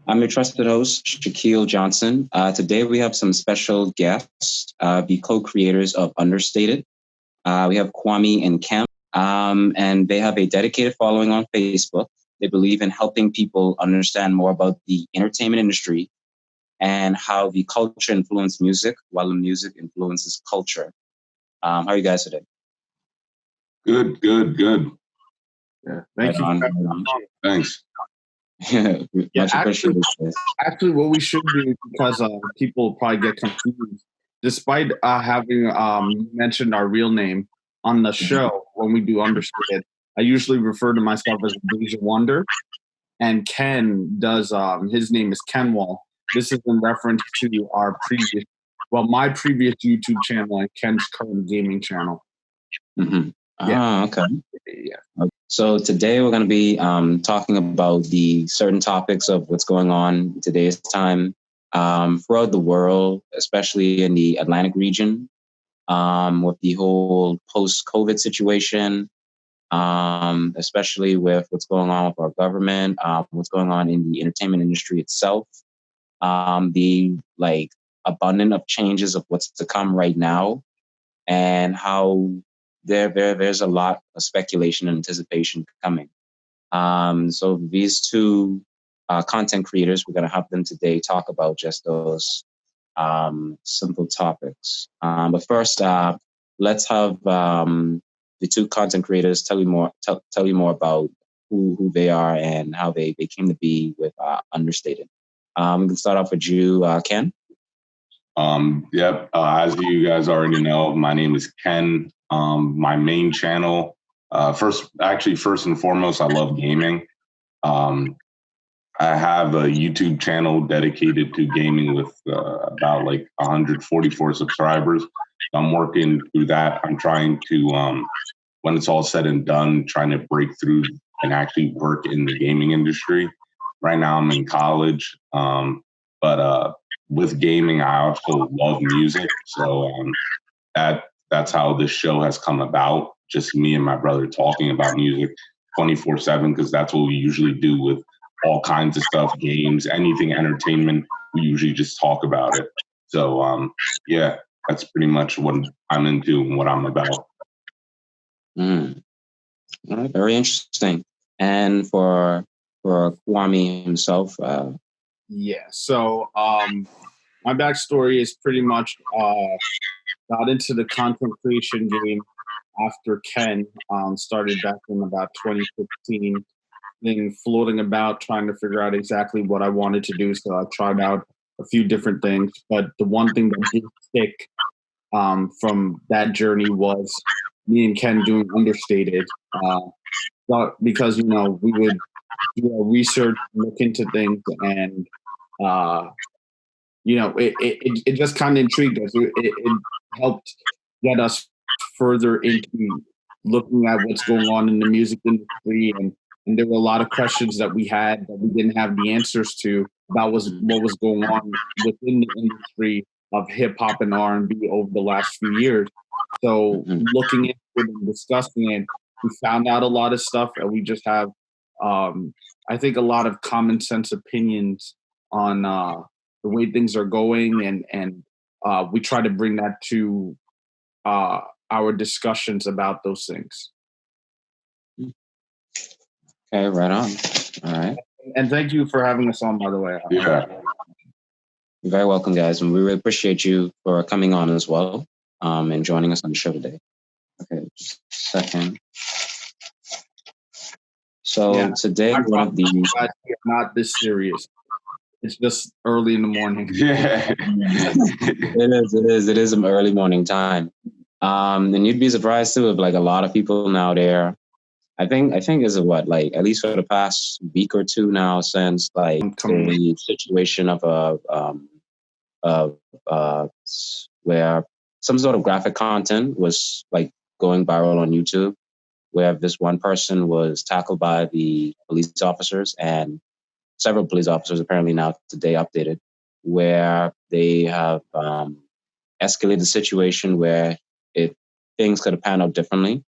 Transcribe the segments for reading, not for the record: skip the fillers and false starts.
I'm your trusted host, Shaquille Johnson. Today we have some special guests, the co-creators of Understated. We have Kwame&Ken, and they have a dedicated following on Facebook. They believe in helping people understand more about the entertainment industry and how the culture influences music, while the music influences culture. How are you guys today? Good. Yeah, thank you. Thanks. Much appreciated. Actually, what we should do, because people probably get confused, despite having mentioned our real name on the show when we do Understated, I usually refer to myself as Deja Wonder, and Ken does. His name is Kenwall. This is in reference to my previous YouTube channel and Ken's current gaming channel. Mm-hmm. Yeah. Okay. Yeah. So today we're going to be talking about the certain topics of what's going on in today's time throughout the world, especially in the Atlantic region, with the whole post-COVID situation, especially with what's going on with our government, what's going on in the entertainment industry itself, the abundance of changes of what's to come right now, and how there's a lot of speculation and anticipation coming. So these two content creators, we're going to have them today talk about just those simple topics. But first, let's have the two content creators tell you more about who they are and how they came to be with Understated. We can start off with you, Ken. Yep. As you guys already know, my name is Ken. My main channel, first and foremost, I love gaming. I have a YouTube channel dedicated to gaming with about 144 subscribers. I'm working through that. I'm trying to, when it's all said and done, trying to break through and actually work in the gaming industry. Right now I'm in college, but with gaming, I also love music. So that's how this show has come about. Just me and my brother talking about music 24/7, because that's what we usually do with all kinds of stuff, games, anything entertainment. We usually just talk about it. So yeah, that's pretty much what I'm into and what I'm about. All right, very interesting. And for Kwame himself, So my backstory is pretty much got into the content creation game after Ken started back in about 2015. Then floating about trying to figure out exactly what I wanted to do. So I tried out a few different things, but the one thing that did stick from that journey was me and Ken doing Understated. Because, we would do our research, look into things, and it just kind of intrigued us. It helped get us further into looking at what's going on in the music industry, and there were a lot of questions that we had that we didn't have the answers to about what was going on within the industry of hip hop and R&B over the last few years. So looking into it and discussing it, we found out a lot of stuff, and we just have, I think, a lot of common sense opinions on the way things are going, and we try to bring that to our discussions about those things. Okay, right on. All right. And thank you for having us on, by the way. Yeah. You're very welcome, guys. And we really appreciate you for coming on as well and joining us on the show today. Okay, just a second. So today, one of the... Not this serious. It's just early in the morning. Yeah. It is an early morning time. And you'd be surprised too if a lot of people now there. I think is at least for the past week or two now, since the situation of where some sort of graphic content was going viral on YouTube, where this one person was tackled by the police officers, and several police officers apparently now today updated, where they have escalated the situation where things could have panned out differently.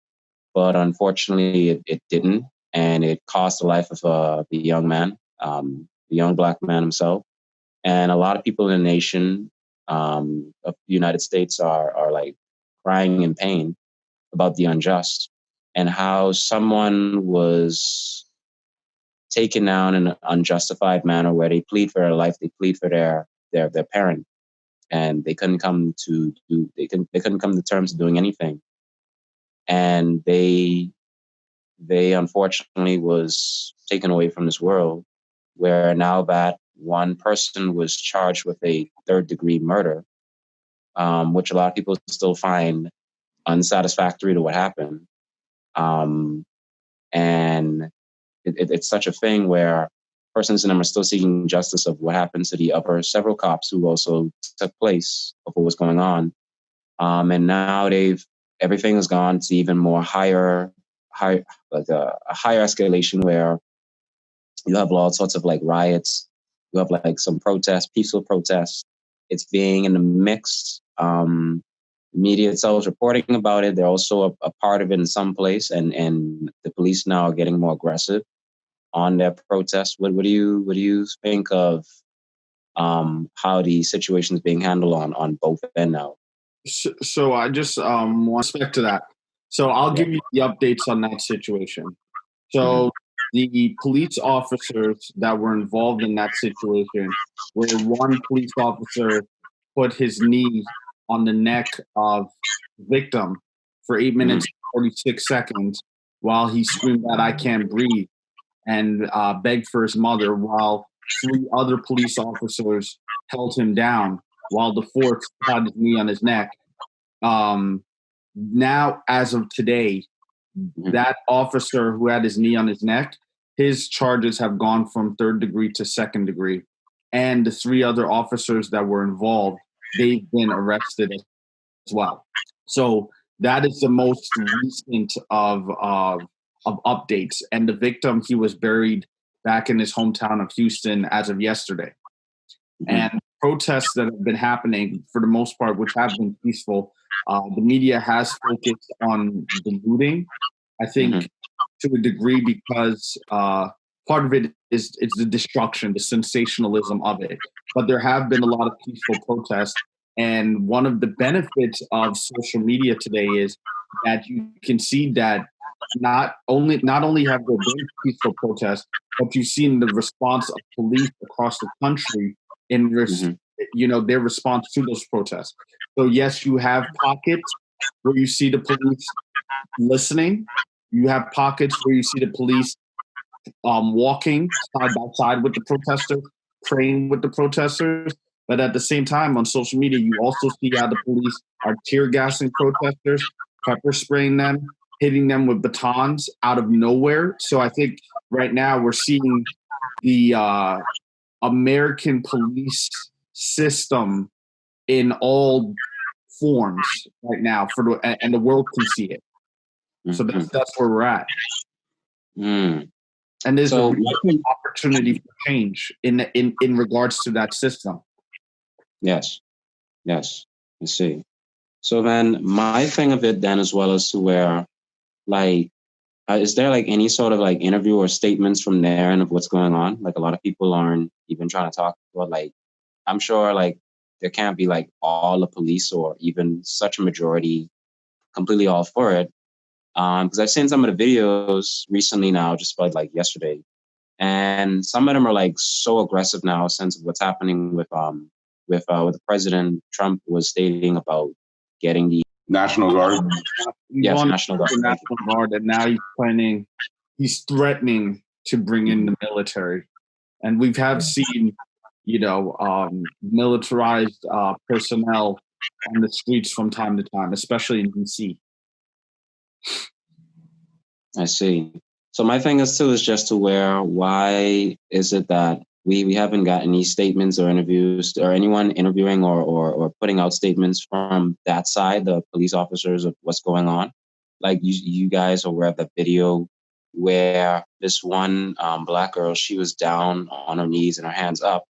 But unfortunately, it didn't, and it cost the life of the young man. the young black man himself. And a lot of people in the nation of the United States are like crying in pain about the unjust and how someone was taken down in an unjustified manner where they plead for their life, they plead for their parent, and they couldn't come to they couldn't come to terms of doing anything. And they unfortunately was taken away from this world, where now that one person was charged with a third-degree murder, which a lot of people still find unsatisfactory to what happened. And it's such a thing where persons in them are still seeking justice of what happened to the other several cops who also took place of what was going on. And now everything has gone to even more higher like a higher escalation where you have all sorts of like riots, you have like some protests, peaceful protests. It's being in the mix. Media itself is reporting about it. They're also a part of it in some place, and the police now are getting more aggressive on their protests. What do you think of how the situation is being handled on both ends now? So I just want to speak to that. So I'll give you the updates on that situation. So the police officers that were involved in that situation, where one police officer put his knee on the neck of victim for 8 minutes and 46 seconds while he screamed out, "I can't breathe," and begged for his mother, while 3 other police officers held him down while the 4th had his knee on his neck. Now, as of today, that officer who had his knee on his neck, his charges have gone from 3rd degree to 2nd degree. And the 3 other officers that were involved, they've been arrested as well. So that is the most recent of updates. And the victim, he was buried back in his hometown of Houston as of yesterday. And protests that have been happening, for the most part, which have been peaceful, the media has focused on the looting, I think, to a degree, because part of it is the destruction, the sensationalism of it. But there have been a lot of peaceful protests. And one of the benefits of social media today is that you can see that not only have there been peaceful protests, but you've seen the response of police across the country in their response to those protests. So yes, you have pockets where you see the police listening. You have pockets where you see the police walking side by side with the protesters, praying with the protesters. But at the same time, on social media, you also see how the police are tear gassing protesters, pepper spraying them, hitting them with batons out of nowhere. So I think right now we're seeing the American police system in all forms right now, and the world can see it. So that's where we're at. And there's a real opportunity for change in regards to that system. Yes. I see. So then my thing of it then as well as to where, like, is there like any sort of like interview or statements from there and of what's going on? Like a lot of people aren't even trying to talk about, like, I'm sure like there can't be like all the police or even such a majority completely all for it. Because I've seen some of the videos recently now, just about like yesterday, and some of them are like so aggressive now, since of what's happening with what the President Trump was stating about getting the National Guard. Yes, National Guard. National Guard, and now he's threatening to bring in the military, and we have seen, militarized personnel on the streets from time to time, especially in DC. I see. So my thing is just to why is it that we haven't got any statements or interviews or anyone interviewing or putting out statements from that side, the police officers, of what's going on? Like you guys are aware of the video where this one black girl, she was down on her knees and her hands up,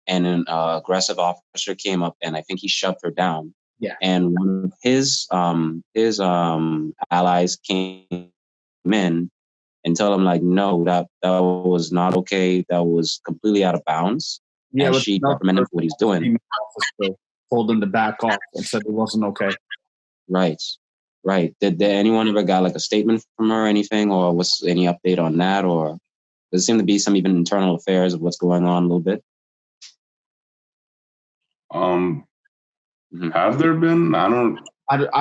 and an aggressive officer came up and I think he shoved her down. Yeah. And one of his allies came in and tell him like, no, that was not okay. That was completely out of bounds. Yeah, and she reprimanded him for what he's doing. Officer told him to back off and said it wasn't okay. Right. Did anyone ever got like a statement from her or anything, or was any update on that, or does it seem to be some even internal affairs of what's going on a little bit? Have there been? I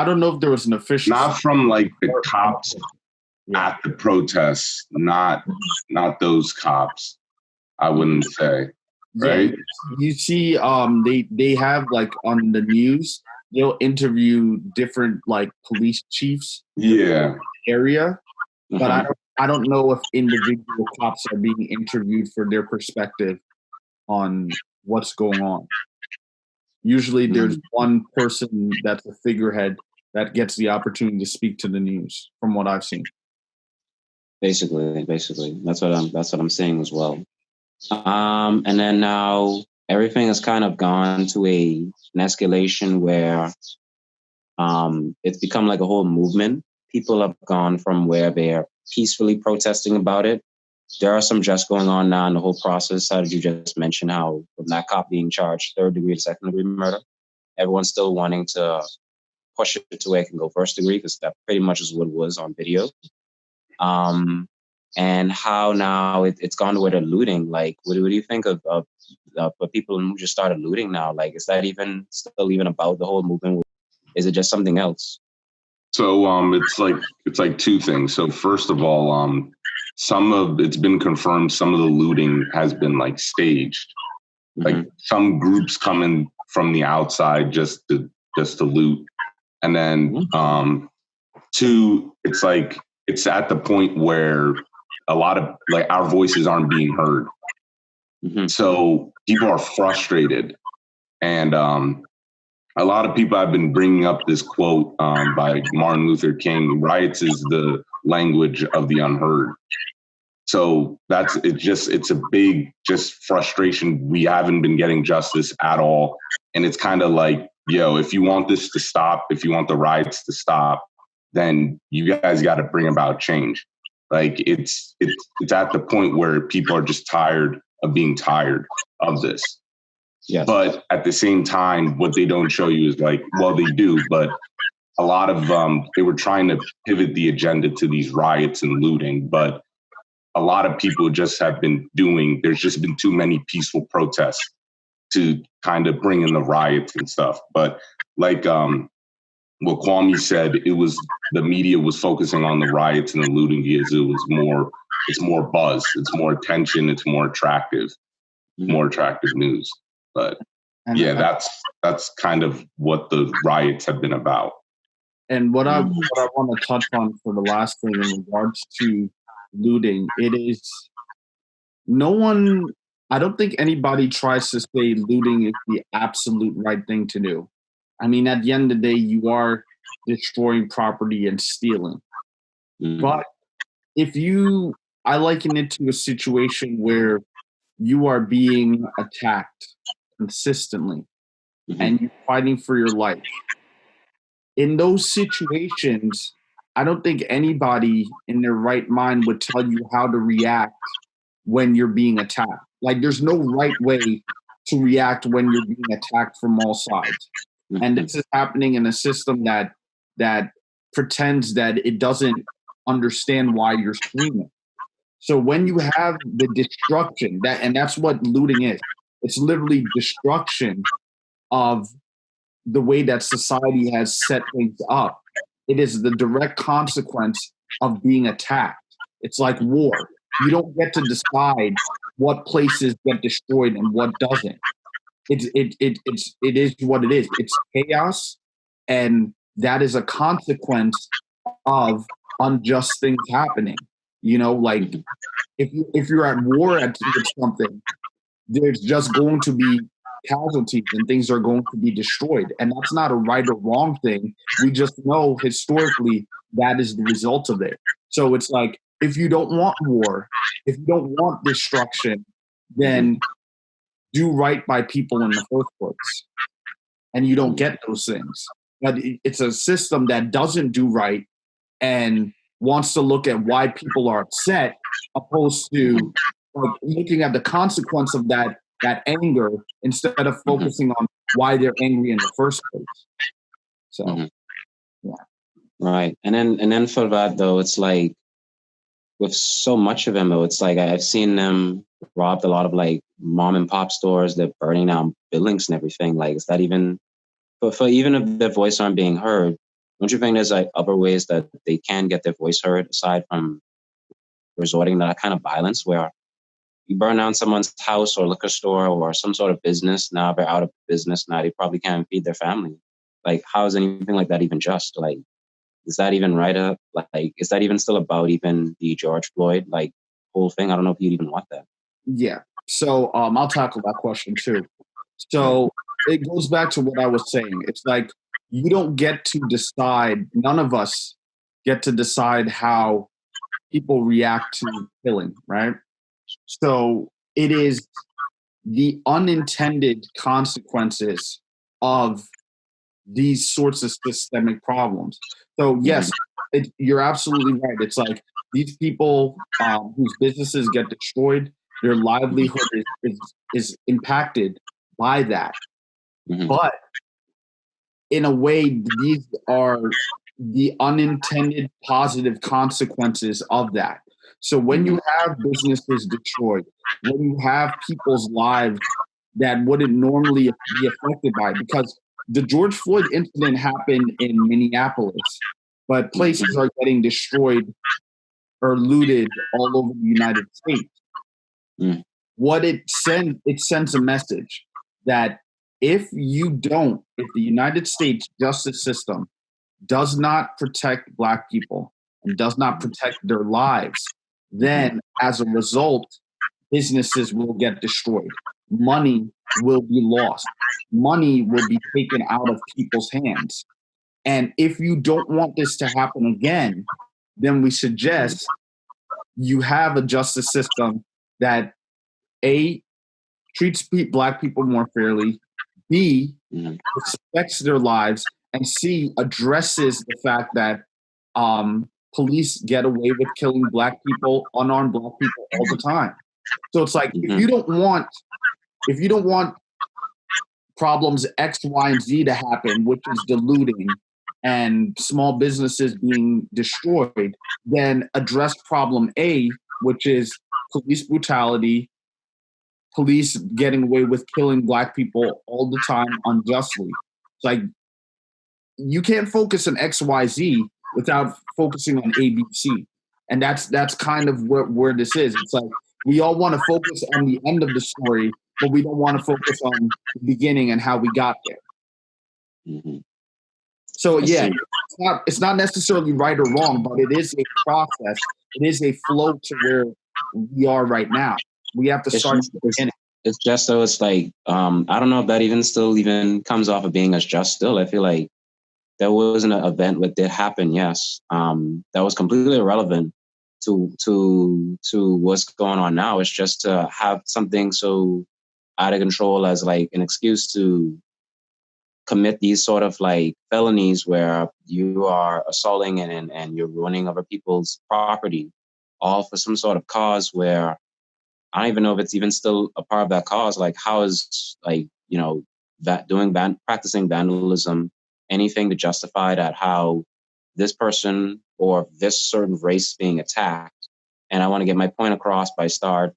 don't know if there was an official. Not from like the cops at the protests. Not those cops. I wouldn't say. Right. Yeah, you see, they have like on the news, they'll interview different like police chiefs. Yeah. Area, but I don't know if individual cops are being interviewed for their perspective on what's going on. Usually, there's one person that's a figurehead that gets the opportunity to speak to the news, from what I've seen. Basically, that's what I'm saying as well. And then now everything has kind of gone to an escalation where it's become like a whole movement. People have gone from where they're peacefully protesting about it. There are some just going on now in the whole process. How did you just mention how from that cop being charged 3rd degree to 2nd degree murder, everyone's still wanting to push it to where it can go 1st degree, because that pretty much is what it was on video. And how now it's gone to where they're looting. Like, what do you think of people who just started looting now? Like, is that still even about the whole movement? Is it just something else? So it's like two things. So first of all, it's been confirmed some of the looting has been like staged. Like some groups coming from the outside just to loot. And then two, it's like it's at the point where a lot of like our voices aren't being heard. So people are frustrated. And a lot of people have been bringing up this quote by Martin Luther King: riots is the language of the unheard. So it's a big just frustration. We haven't been getting justice at all. And it's kind of like, yo, if you want this to stop, if you want the riots to stop, then you guys got to bring about change. Like it's at the point where people are just tired of being tired of this. Yes. But at the same time, what they don't show you is like, well, they do, but a lot of they were trying to pivot the agenda to these riots and looting, but a lot of people just have been there's just been too many peaceful protests to kind of bring in the riots and stuff. But like what Kwame said, the media was focusing on the riots and the looting because it's more buzz, it's more attention, it's more attractive news. But that's kind of what the riots have been about. And what I want to touch on for the last thing in regards to looting, it is I don't think anybody tries to say looting is the absolute right thing to do. I mean, at the end of the day, you are destroying property and stealing. But I liken it to a situation where you are being attacked consistently and you're fighting for your life. In those situations, I don't think anybody in their right mind would tell you how to react when you're being attacked. Like, there's no right way to react when you're being attacked from all sides. And this is happening in a system that pretends that it doesn't understand why you're screaming. So when you have the destruction, and that's what looting is, it's literally destruction of the way that society has set things up. It is the direct consequence of being attacked. It's like war. You don't get to decide what places get destroyed and what doesn't. It is what it is. It's chaos, and that is a consequence of unjust things happening. You know, like if you're at war with something, there's just going to be casualties and things are going to be destroyed. And that's not a right or wrong thing. We just know historically that is the result of it. So it's like, if you don't want war, if you don't want destruction, then do right by people in the first place. And you don't get those things. But it's a system that doesn't do right and wants to look at why people are upset, opposed to like looking at the consequence of that anger instead of focusing on why they're angry in the first place. So, yeah. Right. And then for that though, it's like with so much of them though, it's like I've seen them robbed a lot of like mom and pop stores. They're burning down buildings and everything. Like, is that even for even if their voice aren't being heard? Don't you think there's like other ways that they can get their voice heard aside from resorting to that kind of violence where you burn down someone's house or liquor store or some sort of business? Now they're out of business. Now they probably can't feed their family. Like, how is anything like that even just? Like, is that even right? Like, is that even still about even the George Floyd like whole thing? I don't know if you'd even want that. Yeah. So I'll tackle that question too. So it goes back to what I was saying. It's like you don't get to decide. None of us get to decide how people react to killing, right? So it is the unintended consequences of these sorts of systemic problems. So yes, you're absolutely right. It's like these people whose businesses get destroyed, their livelihood is impacted by that. But in a way, these are the unintended positive consequences of that. So when you have businesses destroyed, when you have people's lives that wouldn't normally be affected by it, because the George Floyd incident happened in Minneapolis, but places are getting destroyed or looted all over the United States. What it sends a message that if the United States justice system does not protect Black people and does not protect their lives, then as a result, businesses will get destroyed. Money will be lost. Money will be taken out of people's hands. And if you don't want this to happen again, then we suggest you have a justice system that A, treats Black people more fairly, B, respects their lives, and C, addresses the fact that police get away with killing Black people, unarmed Black people all the time. So it's like if you don't want problems X, Y, and Z to happen, which is the looting and small businesses being destroyed, then address problem A, which is police brutality, police getting away with killing Black people all the time unjustly. It's like you can't focus on X, Y, Z without focusing on A, B, C. And that's kind of where this is. It's like we all want to focus on the end of the story, but we don't want to focus on the beginning and how we got there. So yeah, it's not necessarily right or wrong, but it is a process. It is a flow to where we are right now. We have to start at the beginning. It's just so it's like I don't know if that even still even comes off of being as just still. I feel like there was an event that did happen, yes. That was completely irrelevant to what's going on now. It's just to have something so out of control as like an excuse to commit these sort of like felonies where you are assaulting and you're ruining other people's property, all for some sort of cause where I don't even know if it's even still a part of that cause. Like, how is like, that practicing vandalism anything to justify that how this person or this certain race being attacked? And I want to get my point across by start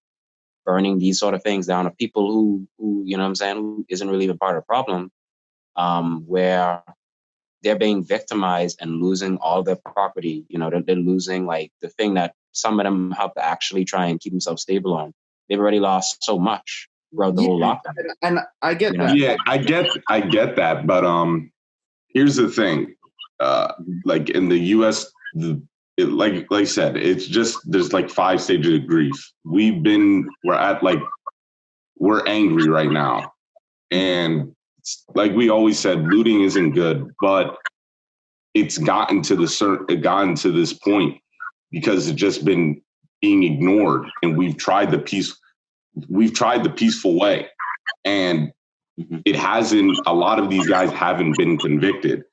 burning these sort of things down to people who you know what I'm saying, who isn't really even part of the problem, where they're being victimized and losing all their property. They're losing like the thing that some of them help to actually try and keep themselves stable on. They've already lost so much throughout the whole lockdown. And I get that. Yeah, I get that. But here's the thing. Like in the US, like I said, it's just there's like 5 stages of grief. We're angry right now. And like we always said, looting isn't good, but it's gotten to this point because it's just been being ignored, and we've tried the peaceful way, and it hasn't. A lot of these guys haven't been convicted.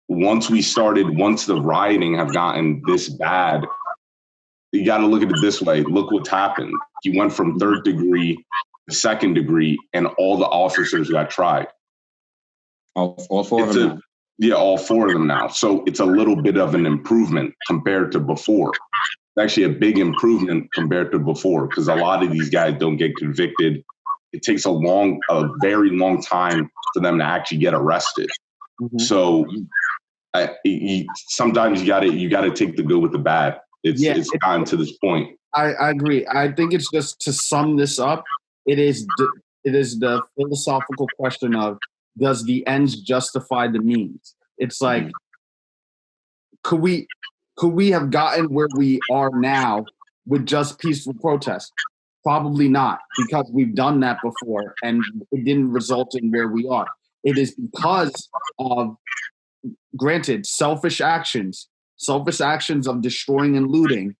once the rioting have gotten this bad, you got to look at it this way. Look what's happened. He went from 3rd degree to 2nd degree, and all the officers got tried. All four of them now. Yeah, all 4 of them now. So it's a little bit of an improvement compared to before. It's actually a big improvement compared to before, because a lot of these guys don't get convicted. It takes a very long time for them to actually get arrested. Mm-hmm. So sometimes you got to take the good with the bad. It's gotten to this point. I agree. I think it's just, to sum this up, it is the philosophical question of, does the ends justify the means? It's like, could we have gotten where we are now with just peaceful protests? Probably not, because we've done that before and it didn't result in where we are. It is because of, granted, selfish actions of destroying and looting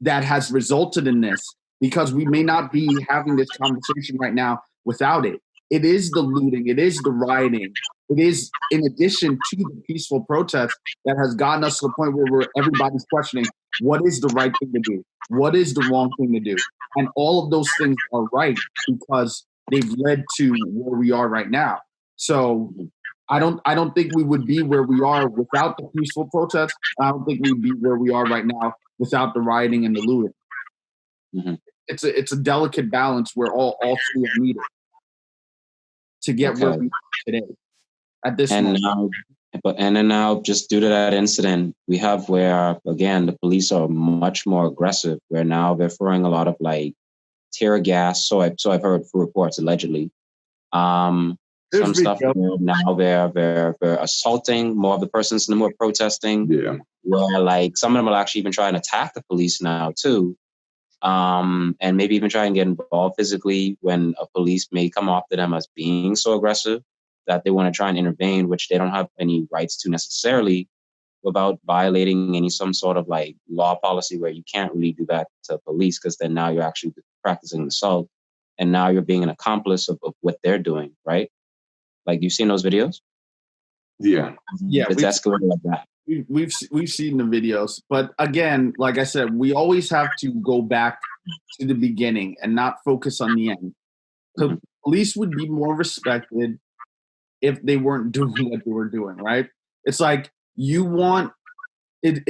that has resulted in this, because we may not be having this conversation right now without it. It is the looting, it is the rioting, it is, in addition to the peaceful protest, that has gotten us to the point where everybody's questioning, what is the right thing to do? What is the wrong thing to do? And all of those things are right because they've led to where we are right now. So I don't think we would be where we are without the peaceful protests. I don't think we'd be where we are right now without the rioting and the looting. Mm-hmm. It's a delicate balance where all 3 are needed to get where we are today at this moment. Now, just due to that incident, we have where, again, the police are much more aggressive, where now they're throwing a lot of like tear gas. So I've heard through reports, allegedly. Some stuff where now they're assaulting more of the persons and more protesting. Yeah. Where like some of them will actually even try and attack the police now too. And maybe even try and get involved physically when a police may come after them as being so aggressive that they want to try and intervene, which they don't have any rights to necessarily, without violating some sort of like law policy where you can't really do that to police, because then now you're actually practicing assault and now you're being an accomplice of what they're doing, right? Like, you've seen those videos? Yeah. It's escalated like that. We've seen the videos, but again, like I said, we always have to go back to the beginning and not focus on the end. The police would be more respected if they weren't doing what they were doing, right? It's like, you want it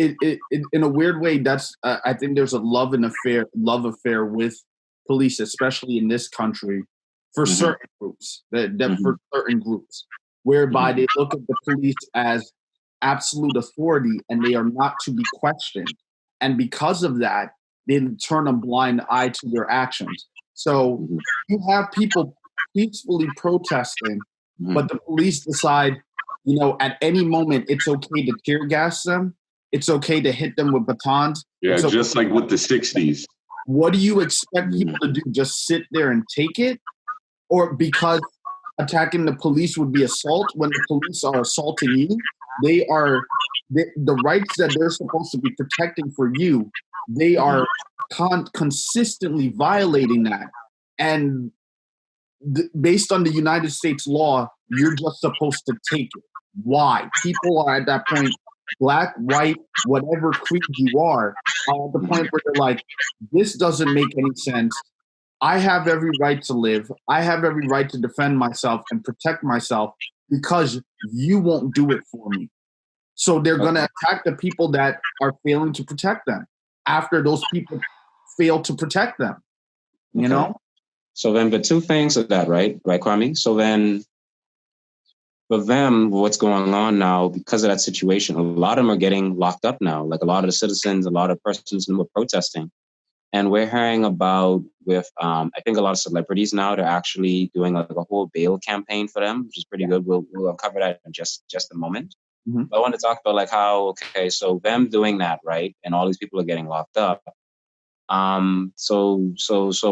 in a weird way. That's I think there's a love affair with police, especially in this country, for certain groups, for certain groups, whereby they look at the police as absolute authority and they are not to be questioned. And because of that, they turn a blind eye to their actions. So you have people peacefully protesting, but the police decide, at any moment, it's okay to tear gas them. It's okay to hit them with batons. Yeah, just like with the 60s. What do you expect people to do? Just sit there and take it? Or because attacking the police would be assault, when the police are assaulting you, they are the rights that they're supposed to be protecting for you, they are consistently violating that. And based on the United States law, you're just supposed to take it. Why? People are at that point, black, white, whatever creed you are at the point where they're like, this doesn't make any sense. I have every right to live. I have every right to defend myself and protect myself because you won't do it for me. So they're going to attack the people that are failing to protect them after those people fail to protect them, you know? So then the two things of that, right, Kwame? So then for them, what's going on now, because of that situation, a lot of them are getting locked up now. Like a lot of the citizens, a lot of persons who are protesting. And we're hearing about with, I think a lot of celebrities now, they're actually doing like a whole bail campaign for them, which is pretty good. We'll cover that in just a moment. But I want to talk about like how, so them doing that, right? And all these people are getting locked up. So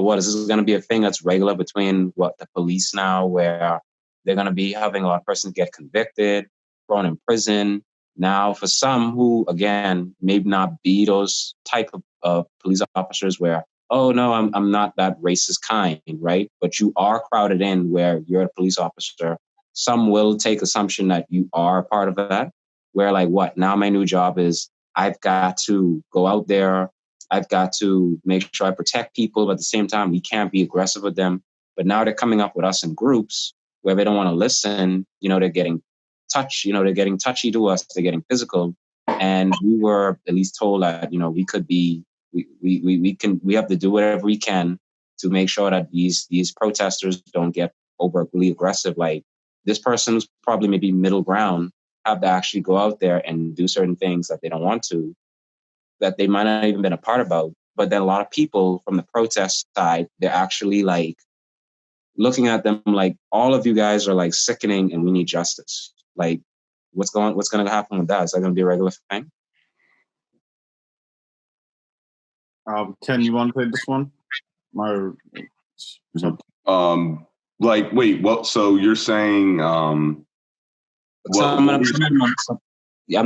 what is this going to be a thing that's regular between the police now, where they're going to be having a lot of persons get convicted, thrown in prison. Now, for some who, again, maybe not be those type of police officers where, oh, no, I'm not that racist kind, right? But you are crowded in where you're a police officer some will take assumption that you are a part of that. Where like, what? Now my new job is I've got to go out there. I've got to make sure I protect people, but at the same time, we can't be aggressive with them. But now they're coming up with us in groups where they don't want to listen. They're getting they're getting touchy to us. They're getting physical. And we were at least told that, we could be, we have to do whatever we can to make sure that these protesters don't get overly aggressive. Like this person who's probably maybe middle ground have to actually go out there and do certain things that they don't want to, that they might not even been a part about. But then a lot of people from the protest side, they're actually like looking at them like, all of you guys are like sickening and we need justice. Like what's going to happen with that? Is that going to be a regular thing? Ken, you want to play this one? Like, wait, what? So you're saying, I'm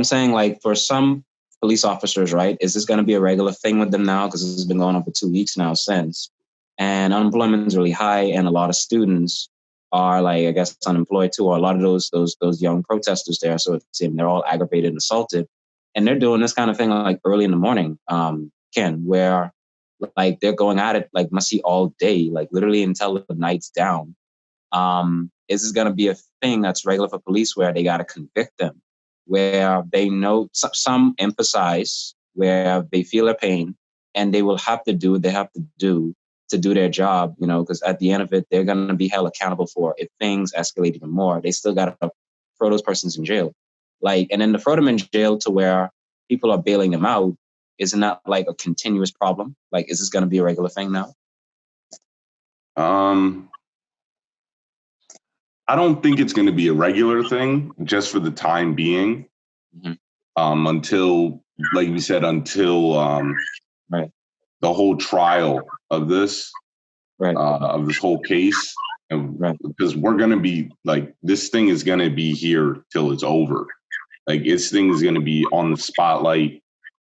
saying like for some police officers, right? Is this going to be a regular thing with them now? Because this has been going on for 2 weeks now since, and unemployment is really high, and a lot of students are like, I guess, unemployed too, or a lot of those young protesters there. So they're all aggravated and assaulted, and they're doing this kind of thing like early in the morning, Ken, where like they're going at it like must see all day, like literally until the night's down. Is this going to be a thing that's regular for police where they got to convict them, where they know some emphasize where they feel their pain and they will have to do what they have to do their job, because at the end of it, they're going to be held accountable for if things escalate even more. They still got to throw those persons in jail. Like, and then to throw them in jail to where people are bailing them out, isn't that like a continuous problem? Like, is this going to be a regular thing now? I don't think it's going to be a regular thing just for the time being. Mm-hmm. Until, like you said, right. The whole trial of this, right. Of this whole case. And right. Because we're going to be like, this thing is going to be here till it's over. Like this thing is going to be on the spotlight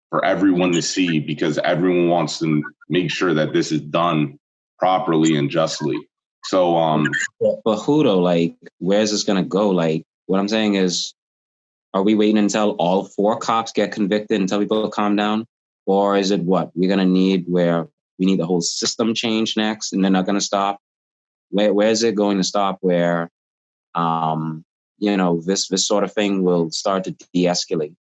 for everyone to see, because everyone wants to make sure that this is done properly and justly. So, but who though? Like, where's this gonna go? Like, what I'm saying is, are we waiting until all 4 cops get convicted until people calm down, or is it what we're gonna need? Where we need the whole system change next, and they're not gonna stop? Where is it going to stop? Where, this sort of thing will start to de-escalate.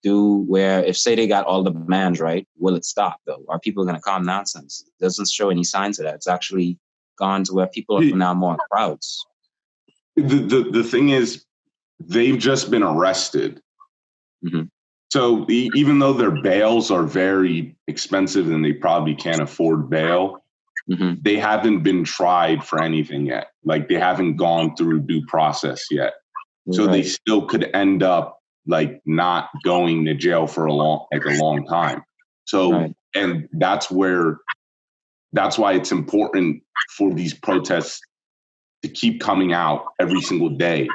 Where if say they got all the demands right, will it stop though? Are people gonna calm down? Since it doesn't show any signs of that. It's actually gone to where people are now more in crowds. The thing is, they've just been arrested. Mm-hmm. So even though their bails are very expensive and they probably can't afford bail, mm-hmm. they haven't been tried for anything yet. Like they haven't gone through due process yet. So they still could end up like not going to jail for a long time. So, and that's why it's important for these protests to keep coming out every single day,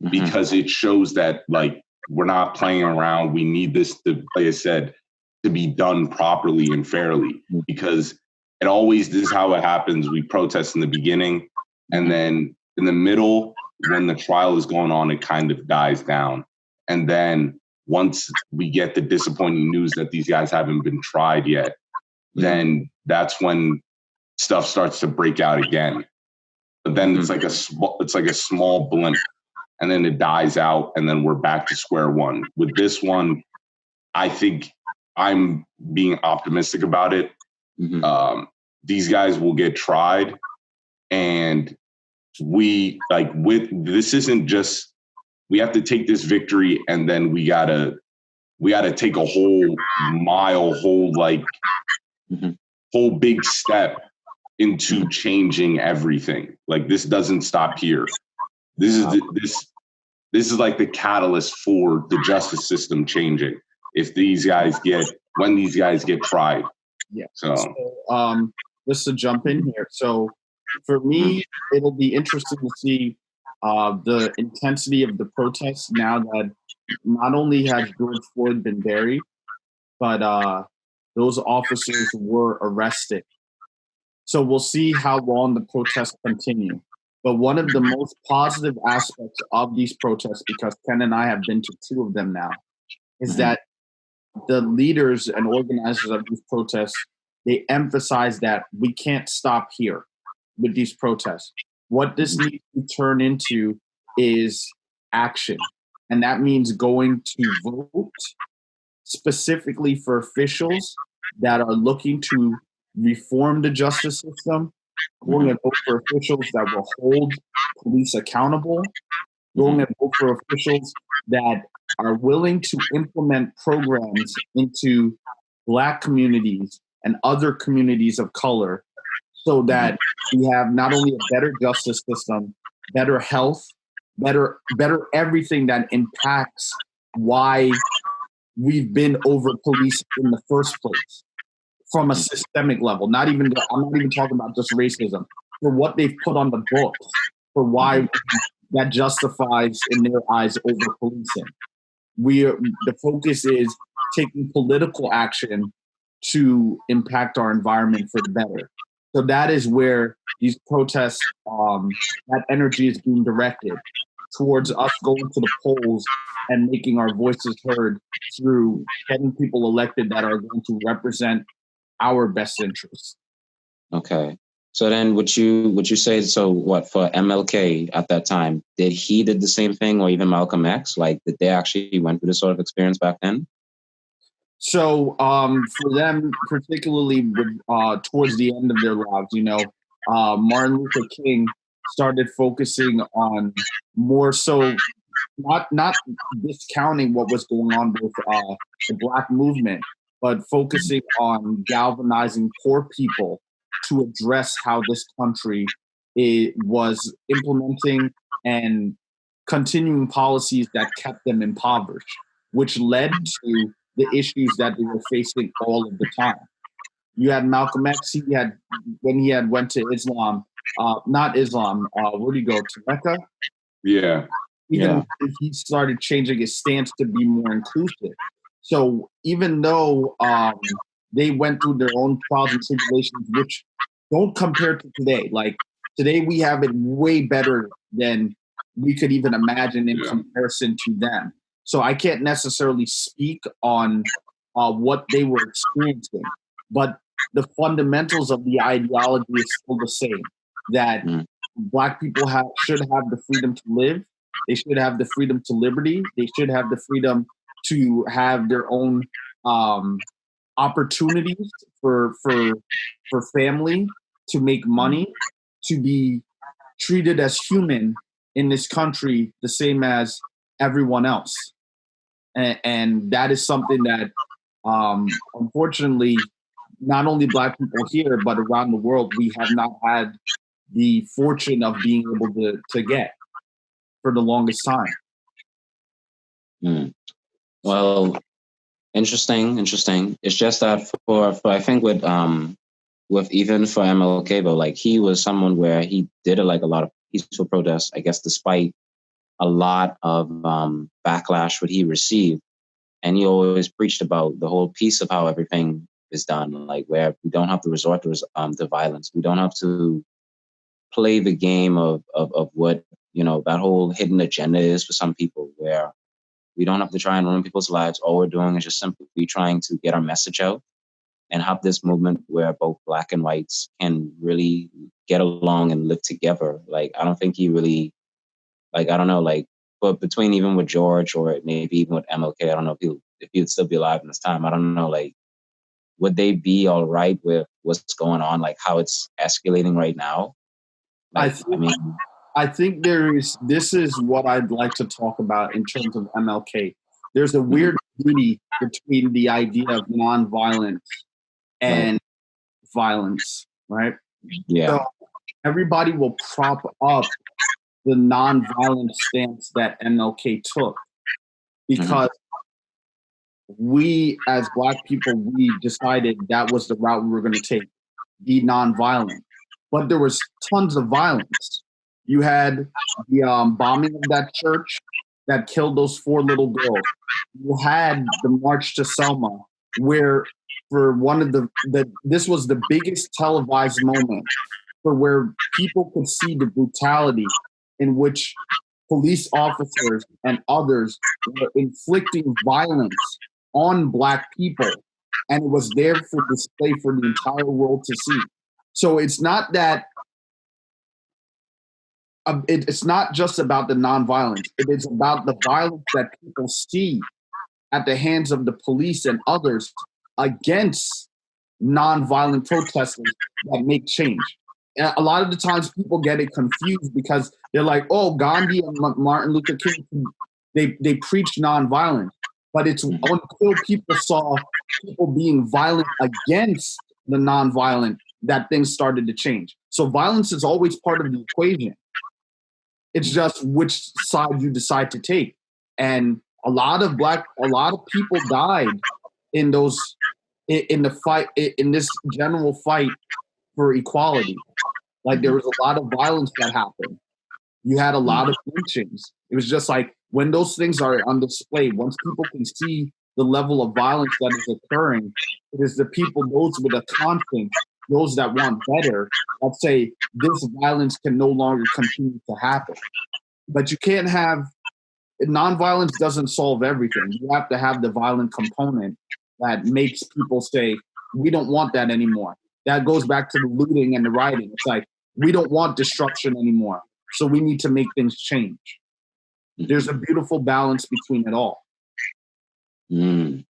mm-hmm. because it shows that like, we're not playing around. We need this to, like I said, to be done properly and fairly, because this is how it happens. We protest in the beginning, and then in the middle, when the trial is going on, it kind of dies down. And then once we get the disappointing news that these guys haven't been tried yet, then that's when stuff starts to break out again. But then it's like a small blimp, and then it dies out, and then we're back to square one. With this one, I think I'm being optimistic about it. Mm-hmm. These guys will get tried, and this isn't just, we have to take this victory and then we gotta take a whole big step into changing everything. Like this doesn't stop here. This is like the catalyst for the justice system changing. When these guys get tried. Yeah. So just to jump in here. So for me, it'll be interesting to see the intensity of the protests now that not only has George Floyd been buried, but those officers were arrested. So we'll see how long the protests continue. But one of the most positive aspects of these protests, because Ken and I have been to 2 of them now, is that the leaders and organizers of these protests, they emphasize that we can't stop here with these protests. What this needs to turn into is action. And that means going to vote specifically for officials that are looking to reform the justice system, going to vote for officials that will hold police accountable, going to vote for officials that are willing to implement programs into Black communities and other communities of color so that we have not only a better justice system, better health, better everything that impacts why we've been over policed in the first place from a systemic level. I'm not even talking about just racism, for what they've put on the books, for why that justifies in their eyes over policing. The focus is taking political action to impact our environment for the better. So that is where these protests, that energy is being directed towards us going to the polls and making our voices heard through getting people elected that are going to represent our best interests. Okay. So then would you say, so what, for MLK at that time, did the same thing, or even Malcolm X? Like, did they actually went through this sort of experience back then? So for them, particularly towards the end of their lives, Martin Luther King started focusing on more so not discounting what was going on with the Black movement, but focusing on galvanizing poor people to address how this country was implementing and continuing policies that kept them impoverished, which led to the issues that they were facing all of the time. You had Malcolm X. When he went to Islam, not Islam. Where did he go, to Mecca? Yeah. He started changing his stance to be more inclusive. So even though they went through their own trials and tribulations, which don't compare to today. Like today, we have it way better than we could even imagine in comparison to them. So I can't necessarily speak on what they were experiencing, but the fundamentals of the ideology is still the same, that Black people should have the freedom to live. They should have the freedom to liberty. They should have the freedom to have their own opportunities for family, to make money, to be treated as human in this country the same as everyone else. And that is something that, unfortunately, not only Black people here, but around the world, we have not had the fortune of being able to get for the longest time. Well, interesting. It's just that for I think with even for MLK, though, like he was someone where he did a lot of peaceful protests, I guess, despite a lot of backlash what he received. And he always preached about the whole piece of how everything is done, like where we don't have to resort to violence. We don't have to play the game of what, that whole hidden agenda is for some people, where we don't have to try and ruin people's lives. All we're doing is just simply trying to get our message out and have this movement where both Black and whites can really get along and live together. Like, I don't think he really, I don't know, but between even with George or maybe even with MLK, I don't know if he would still be alive in this time. I don't know, would they be all right with what's going on, like how it's escalating right now? I think this is what I'd like to talk about in terms of MLK. There's a weird unity between the idea of nonviolence and violence, right? Yeah. So everybody will prop up the nonviolent stance that MLK took because we, as Black people, we decided that was the route we were going to take, be nonviolent. But there was tons of violence. You had the bombing of that church that killed those 4 little girls. You had the March to Selma, where for one of this was the biggest televised moment for where people could see the brutality in which police officers and others were inflicting violence on Black people. And it was there for display for the entire world to see. So it's not that, it's not just about the nonviolence. It is about the violence that people see at the hands of the police and others against nonviolent protesters that make change. And a lot of the times people get it confused because they're like, oh, Gandhi and Martin Luther King, they preach nonviolence. But it's until people saw people being violent against the nonviolent that things started to change. So violence is always part of the equation. It's just which side you decide to take. And a lot of people died in the fight, in this general fight for equality. Like there was a lot of violence that happened. You had a lot of lynchings. It was just like when those things are on display, once people can see the level of violence that is occurring, it is the people, those with a conscience, those that want better, that say this violence can no longer continue to happen. But you can't have, nonviolence doesn't solve everything. You have to have the violent component that makes people say, we don't want that anymore. That goes back to the looting and the rioting. It's like, we don't want destruction anymore. So we need to make things change. There's a beautiful balance between it all. There's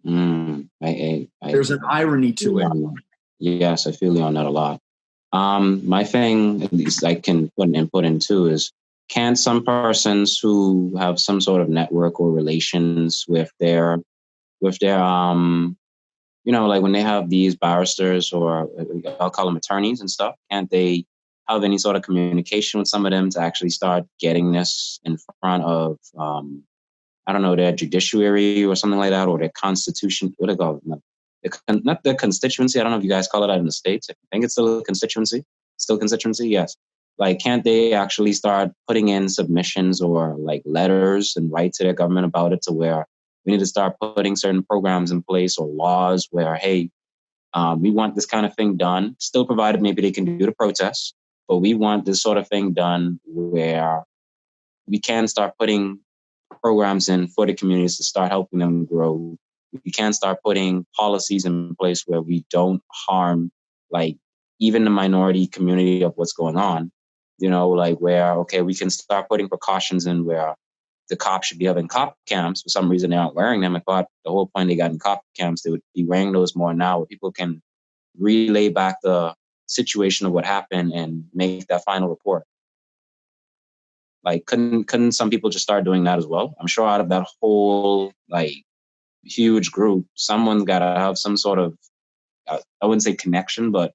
an irony to it. Yes, I feel you on that a lot. My thing, at least I can put an input into, is can some persons who have some sort of network or relations with their like when they have these barristers, or I'll call them attorneys and stuff, can't they have any sort of communication with some of them to actually start getting this in front of, I don't know, their judiciary or something like that, or their constitution, what do they call it? Not the constituency. I don't know if you guys call it that in the States. I think it's still a constituency. Still constituency, yes. Like, can't they actually start putting in submissions or like letters and write to their government about it, to where we need to start putting certain programs in place or laws where, hey, we want this kind of thing done, still provided maybe they can do the protests, but we want this sort of thing done where we can start putting programs in for the communities to start helping them grow. We can start putting policies in place where we don't harm, like, even the minority community of what's going on, like where, okay, we can start putting precautions in where the cops should be having cop cams. For some reason, they aren't wearing them. I thought the whole point they got in cop cams, they would be wearing those more now, where people can relay back the situation of what happened and make that final report. Like, couldn't some people just start doing that as well? I'm sure out of that whole like huge group, someone's got to have some sort of, I wouldn't say connection, but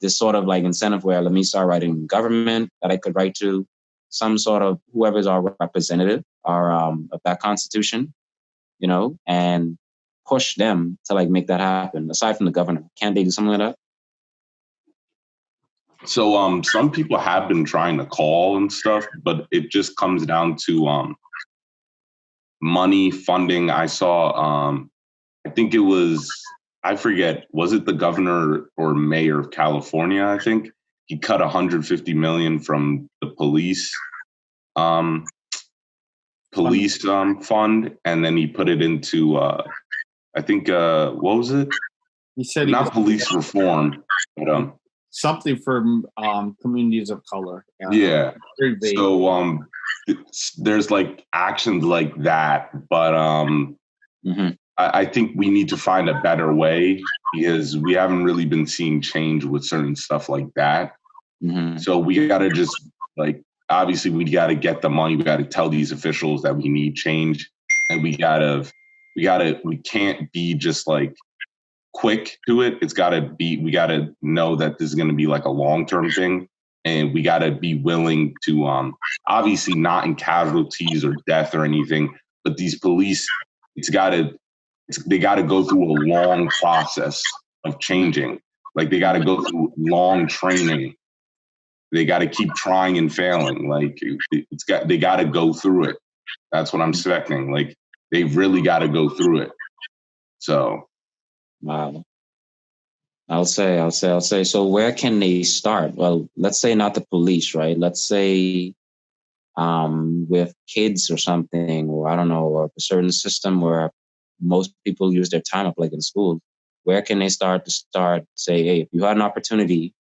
this sort of like incentive where, let me start writing government that I could write to, some sort of whoever's our representative, of that constitution, and push them to like make that happen. Aside from the governor, can't they do something like that? So some people have been trying to call and stuff, but it just comes down to money, funding. I saw, I think it was, I forget, was it the governor or mayor of California? I think he cut $150 million from the police fund, and then he put it into I think what was it? He said not police reform, but something for communities of color. Yeah. So there's like actions like that, but I think we need to find a better way, because we haven't really been seeing change with certain stuff like that. So we got to just, like, obviously we got to get the money. We got to tell these officials that we need change, and we can't be just like quick to it. We got to know that this is going to be like a long-term thing, and we got to be willing to, obviously not in casualties or death or anything, but these police, they got to go through a long process of changing. Like, they got to go through long training. They got to keep trying and failing. Like, they got to go through it. That's what I'm expecting. Like, they really got to go through it. So, wow. I'll say. So where can they start? Well, let's say not the police, right? Let's say with kids or something, or I don't know, or a certain system where most people use their time up, like in school. Where can they start say, hey, if you had an opportunity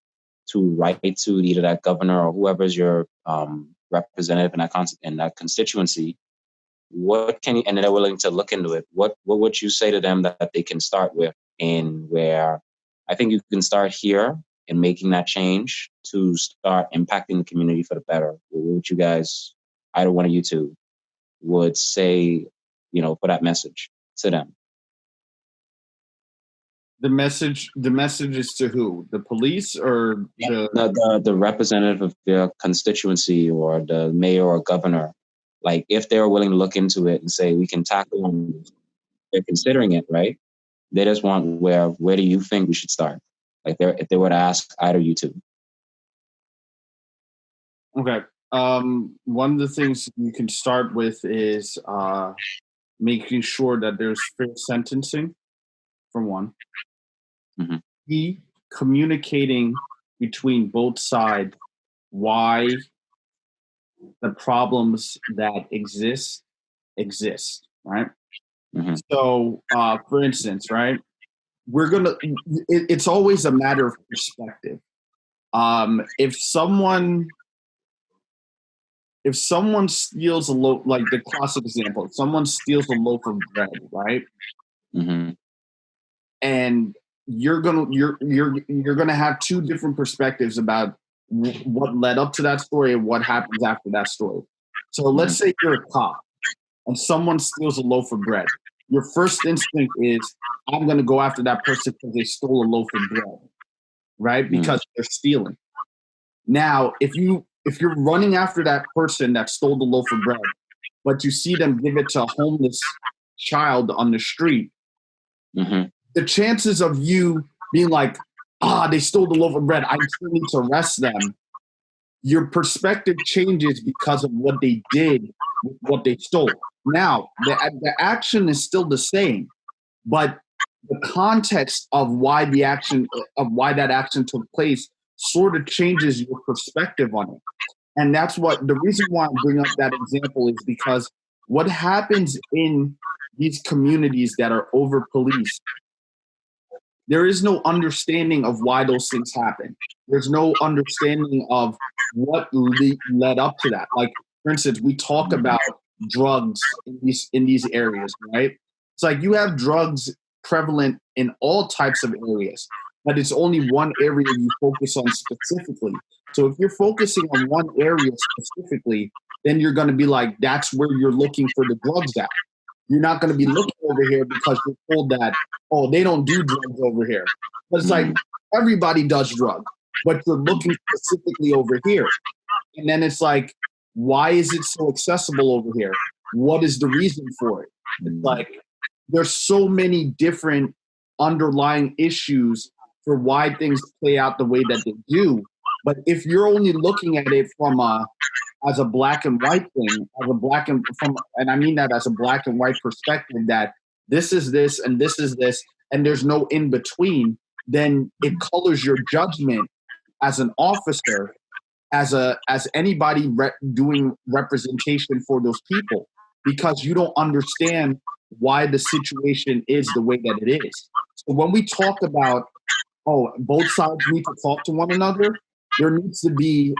to write to either that governor or whoever's your representative in that constituency, what can you, and they're willing to look into it, what would you say to them that they can start with, and where I think you can start here in making that change to start impacting the community for the better? What would you guys, either one of you two, would say, for that message to them? The message is to who? The police or the representative of their constituency, or the mayor or governor? Like, if they're willing to look into it and say we can tackle them, they're considering it, right? They just want where do you think we should start? Like, if they were to ask either you two. Okay. One of the things you can start with is making sure that there's fair sentencing, for one. Mm-hmm. Communicating between both sides why the problems that exist, right? Mm-hmm. So, for instance, right, it's always a matter of perspective. If someone steals a loaf, like the classic example, if someone steals a loaf of bread, right? Mm-hmm. And you're gonna have two different perspectives about what led up to that story and what happens after that story. So let's say you're a cop and someone steals a loaf of bread. Your first instinct is, I'm gonna go after that person because they stole a loaf of bread, right? Because they're stealing. Now, if you're running after that person that stole the loaf of bread, but you see them give it to a homeless child on the street, the chances of you being like, they stole the loaf of bread, I still need to arrest them, your perspective changes because of what they did with what they stole. Now, the action is still the same, but the context of why that action took place sort of changes your perspective on it. And that's the reason why I bring up that example is because what happens in these communities that are over policed, there is no understanding of why those things happen. There's no understanding of what led up to that. Like, for instance, we talk about drugs in these areas, right? It's like you have drugs prevalent in all types of areas, but it's only one area you focus on specifically. So if you're focusing on one area specifically, then you're going to be like, that's where you're looking for the drugs at. You're not going to be looking over here because you're told that, they don't do drugs over here. But it's like, everybody does drugs, but you're looking specifically over here. And then it's like, why is it so accessible over here? What is the reason for it? It's like, there's so many different underlying issues for why things play out the way that they do. But if you're only looking at it from as a black and white thing, and I mean that as a black and white perspective, that this is this and this is this, and there's no in between, then it colors your judgment as an officer, as anybody doing representation for those people, because you don't understand why the situation is the way that it is. So when we talk about, both sides need to talk to one another, there needs to be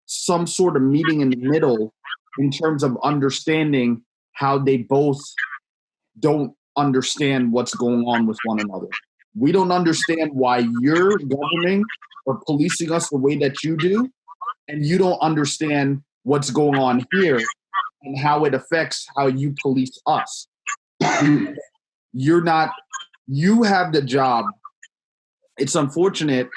some sort of meeting in the middle in terms of understanding how they both don't understand what's going on with one another. We don't understand why you're governing or policing us the way that you do, and you don't understand what's going on here and how it affects how you police us. You have the job. It's unfortunate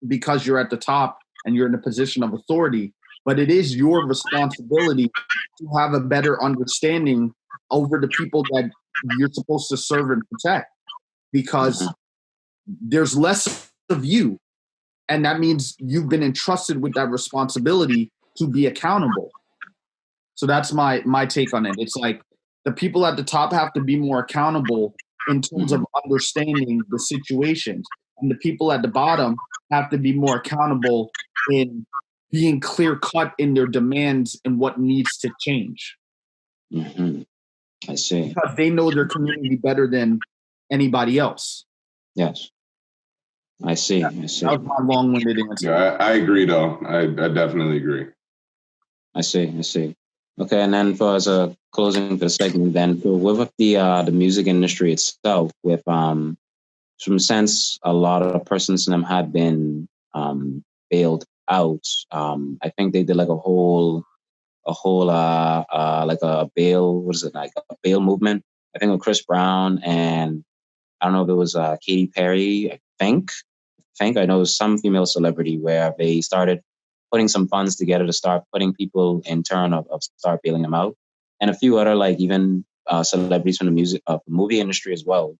because you're at the top and you're in a position of authority, but it is your responsibility to have a better understanding over the people that you're supposed to serve and protect, because there's less of you. And that means you've been entrusted with that responsibility to be accountable. So that's my take on it. It's like the people at the top have to be more accountable in terms of understanding the situations. and the people at the bottom have to be more accountable in being clear cut in their demands and what needs to change. Mm-hmm. I see. Because they know their community better than anybody else. Yes. I see. I see. That was my long-winded answer. Yeah, I agree, though. I definitely agree. I see. I see. Okay, and then for as a closing for the segment, then with the music industry itself, with from since a lot of persons in them had been bailed out, I think they did like a whole like a bail, what is it, like a bail movement? I think with Chris Brown, and I don't know if it was Katy Perry. I know it was some female celebrity where they started putting some funds together to start putting people in turn of start bailing them out, and a few other like even celebrities from the music movie industry as well.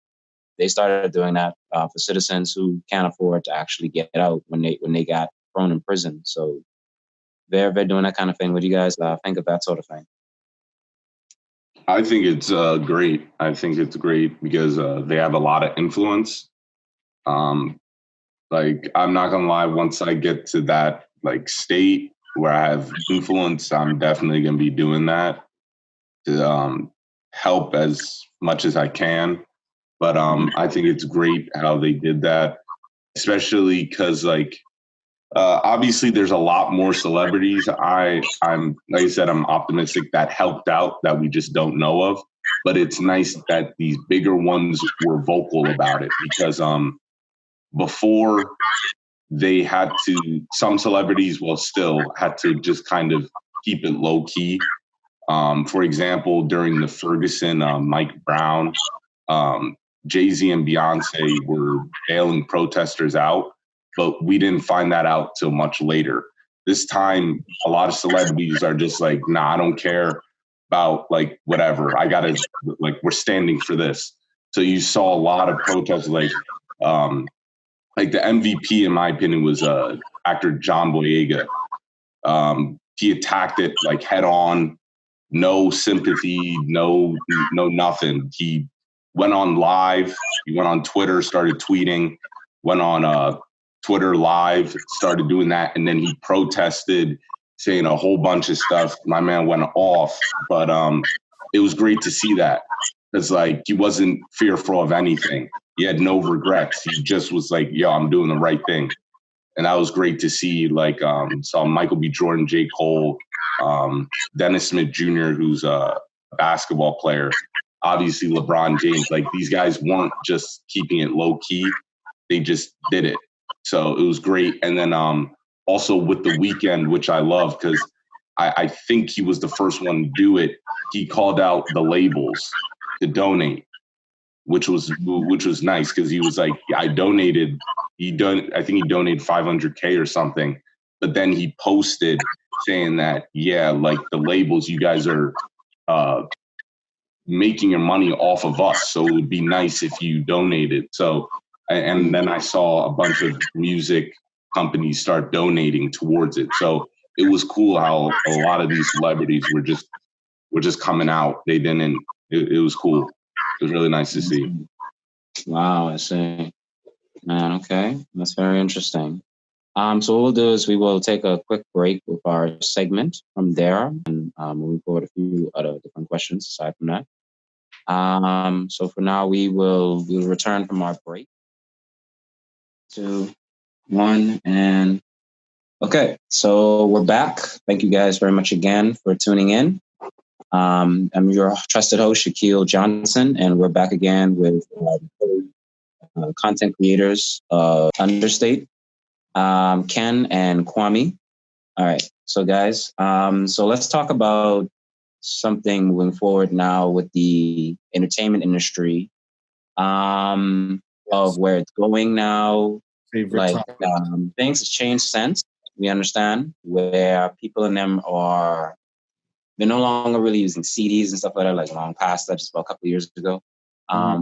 They started doing that for citizens who can't afford to actually get out when they got thrown in prison. So they're doing that kind of thing. What do you guys think of that sort of thing? I think it's great. I think it's great because they have a lot of influence. Like, I'm not gonna lie, once I get to that like state where I have influence, I'm definitely gonna be doing that to help as much as I can. But I think it's great how they did that, especially because like obviously there's a lot more celebrities. I'm like I said, I'm optimistic that helped out that we just don't know of. But it's nice that these bigger ones were vocal about it because before they had to, some celebrities will still had to just kind of keep it low key. For example, during the Ferguson Mike Brown, Jay-Z and Beyonce were bailing protesters out, but we didn't find that out till much later. This time, a lot of celebrities are just like, nah, I don't care about like whatever. I gotta like, we're standing for this. So you saw a lot of protests like the MVP, in my opinion, was actor John Boyega. He attacked it like head on, no sympathy, no nothing. He went on live, he went on Twitter, started tweeting, went on Twitter live, started doing that, and then he protested, saying a whole bunch of stuff. My man went off, but it was great to see that because like he wasn't fearful of anything. He had no regrets. He just was like, yo, I'm doing the right thing. And that was great to see. Like, saw Michael B. Jordan, J. Cole, Dennis Smith Jr., who's a basketball player, obviously LeBron James. Like, these guys weren't just keeping it low key. They just did it. So it was great. And then also with The Weeknd, which I love because I think he was the first one to do it. He called out the labels to donate, which was nice because he was like, I donated. I think he donated 500K or something, but then he posted saying that, yeah, like the labels, you guys are making your money off of us, so it would be nice if you donated. So, and then I saw a bunch of music companies start donating towards it. So it was cool how a lot of these celebrities were just coming out. They didn't. It was cool. It was really nice to see. Wow, I see. Man, okay. That's very interesting. So what we'll do is we will take a quick break with our segment from there and moving forward a few other different questions aside from that. So for now, we'll return from our break. 2, 1, and okay. So we're back. Thank you guys very much again for tuning in. I'm your trusted host, Shaquille Johnson, and we're back again with content creators Understated, Ken and Kwami. All right, so guys, so let's talk about something moving forward now with the entertainment industry, of where it's going now. Things have changed since. We understand where people in them they're no longer really using CDs and stuff like that, like long past that, just about a couple of years ago.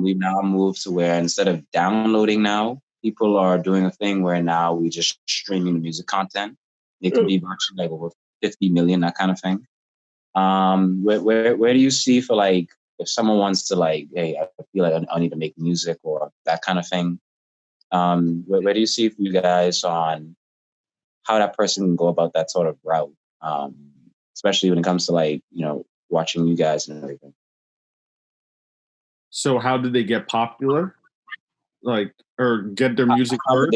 We've now moved to where instead of downloading now, people are doing a thing where now we just streaming the music content. It could be virtually like over 50 million, that kind of thing. Where do you see for like, if someone wants to like, hey, I feel like I need to make music or that kind of thing, where do you see for you guys on how that person can go about that sort of route, especially when it comes to like, watching you guys and everything? So how did they get popular? Like, or get their music how heard?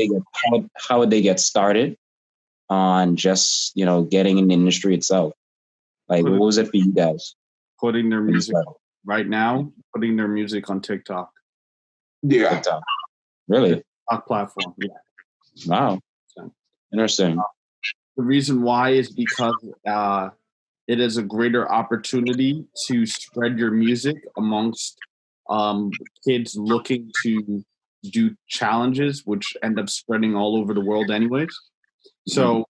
how would they get started on just, getting in the industry itself? Like, what was it for you guys? Putting their music right now, putting their music on TikTok. Yeah. TikTok. Really? TikTok platform. Yeah. Wow. Interesting. The reason why is because it is a greater opportunity to spread your music amongst kids looking to do challenges, which end up spreading all over the world anyways. So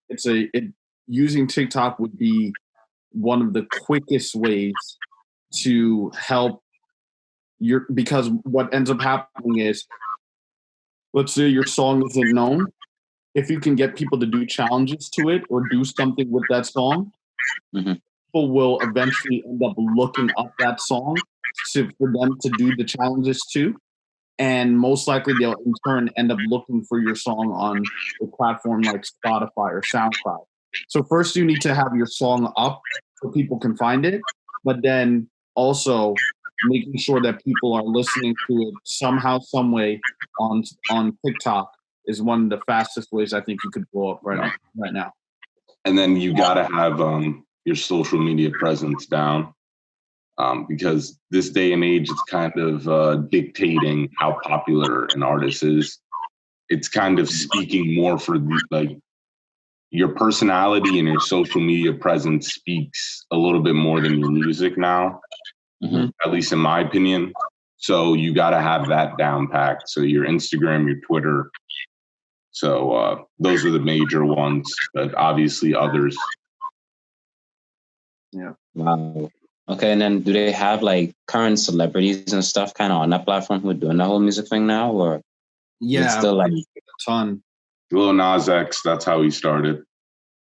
using TikTok would be one of the quickest ways to help because what ends up happening is, let's say your song isn't known. If you can get people to do challenges to it or do something with that song, people will eventually end up looking up that song for them to do the challenges too. And most likely they'll in turn end up looking for your song on a platform like Spotify or SoundCloud. So first you need to have your song up so people can find it, but then also making sure that people are listening to it somehow, some way on TikTok is one of the fastest ways I think you could blow up right now. And then you gotta have your social media presence down. Because this day and age, it's kind of dictating how popular an artist is. It's kind of speaking more for your personality, and your social media presence speaks a little bit more than your music now, at least in my opinion. So you got to have that down packed. So your Instagram, your Twitter. So those are the major ones, but obviously others. Yeah. Wow. Okay, and then do they have like current celebrities and stuff kind of on that platform who are doing the whole music thing now, or yeah, still like a ton? Lil Nas X, that's how he started.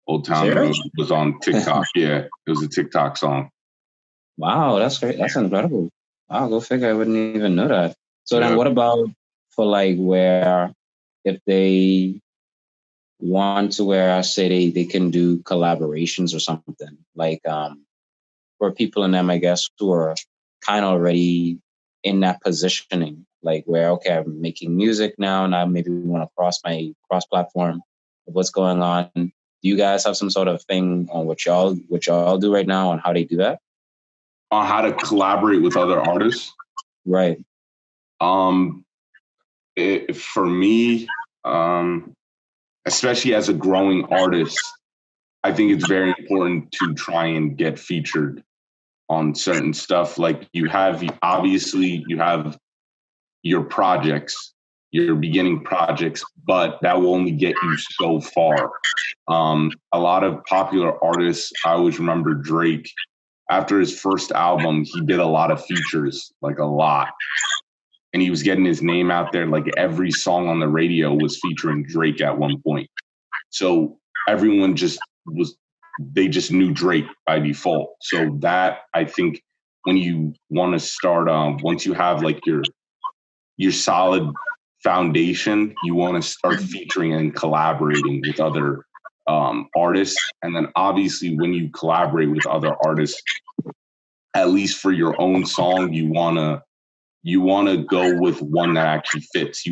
Old Town Road was on TikTok. Yeah, it was a TikTok song. Wow, that's great. That's incredible. Wow, go figure. I wouldn't even know that. So then what about for like where if they want to where say they can do collaborations or something like for people in them, I guess, who are kind of already in that positioning, like where, okay, I'm making music now, and I maybe want to cross platform of what's going on. Do you guys have some sort of thing on what y'all do right now on how they do that? On how to collaborate with other artists? Right. For me, especially as a growing artist, I think it's very important to try and get featured on certain stuff. Like you have your projects, your beginning projects, but that will only get you so far. A lot of popular artists, I always remember Drake, after his first album, he did a lot of features, like a lot. And he was getting his name out there. Like every song on the radio was featuring Drake at one point. So everyone they just knew Drake by default. So that, I think, when you want to start, once you have like your solid foundation, you want to start featuring and collaborating with other artists. And then obviously when you collaborate with other artists, at least for your own song, you want to go with one that actually fits.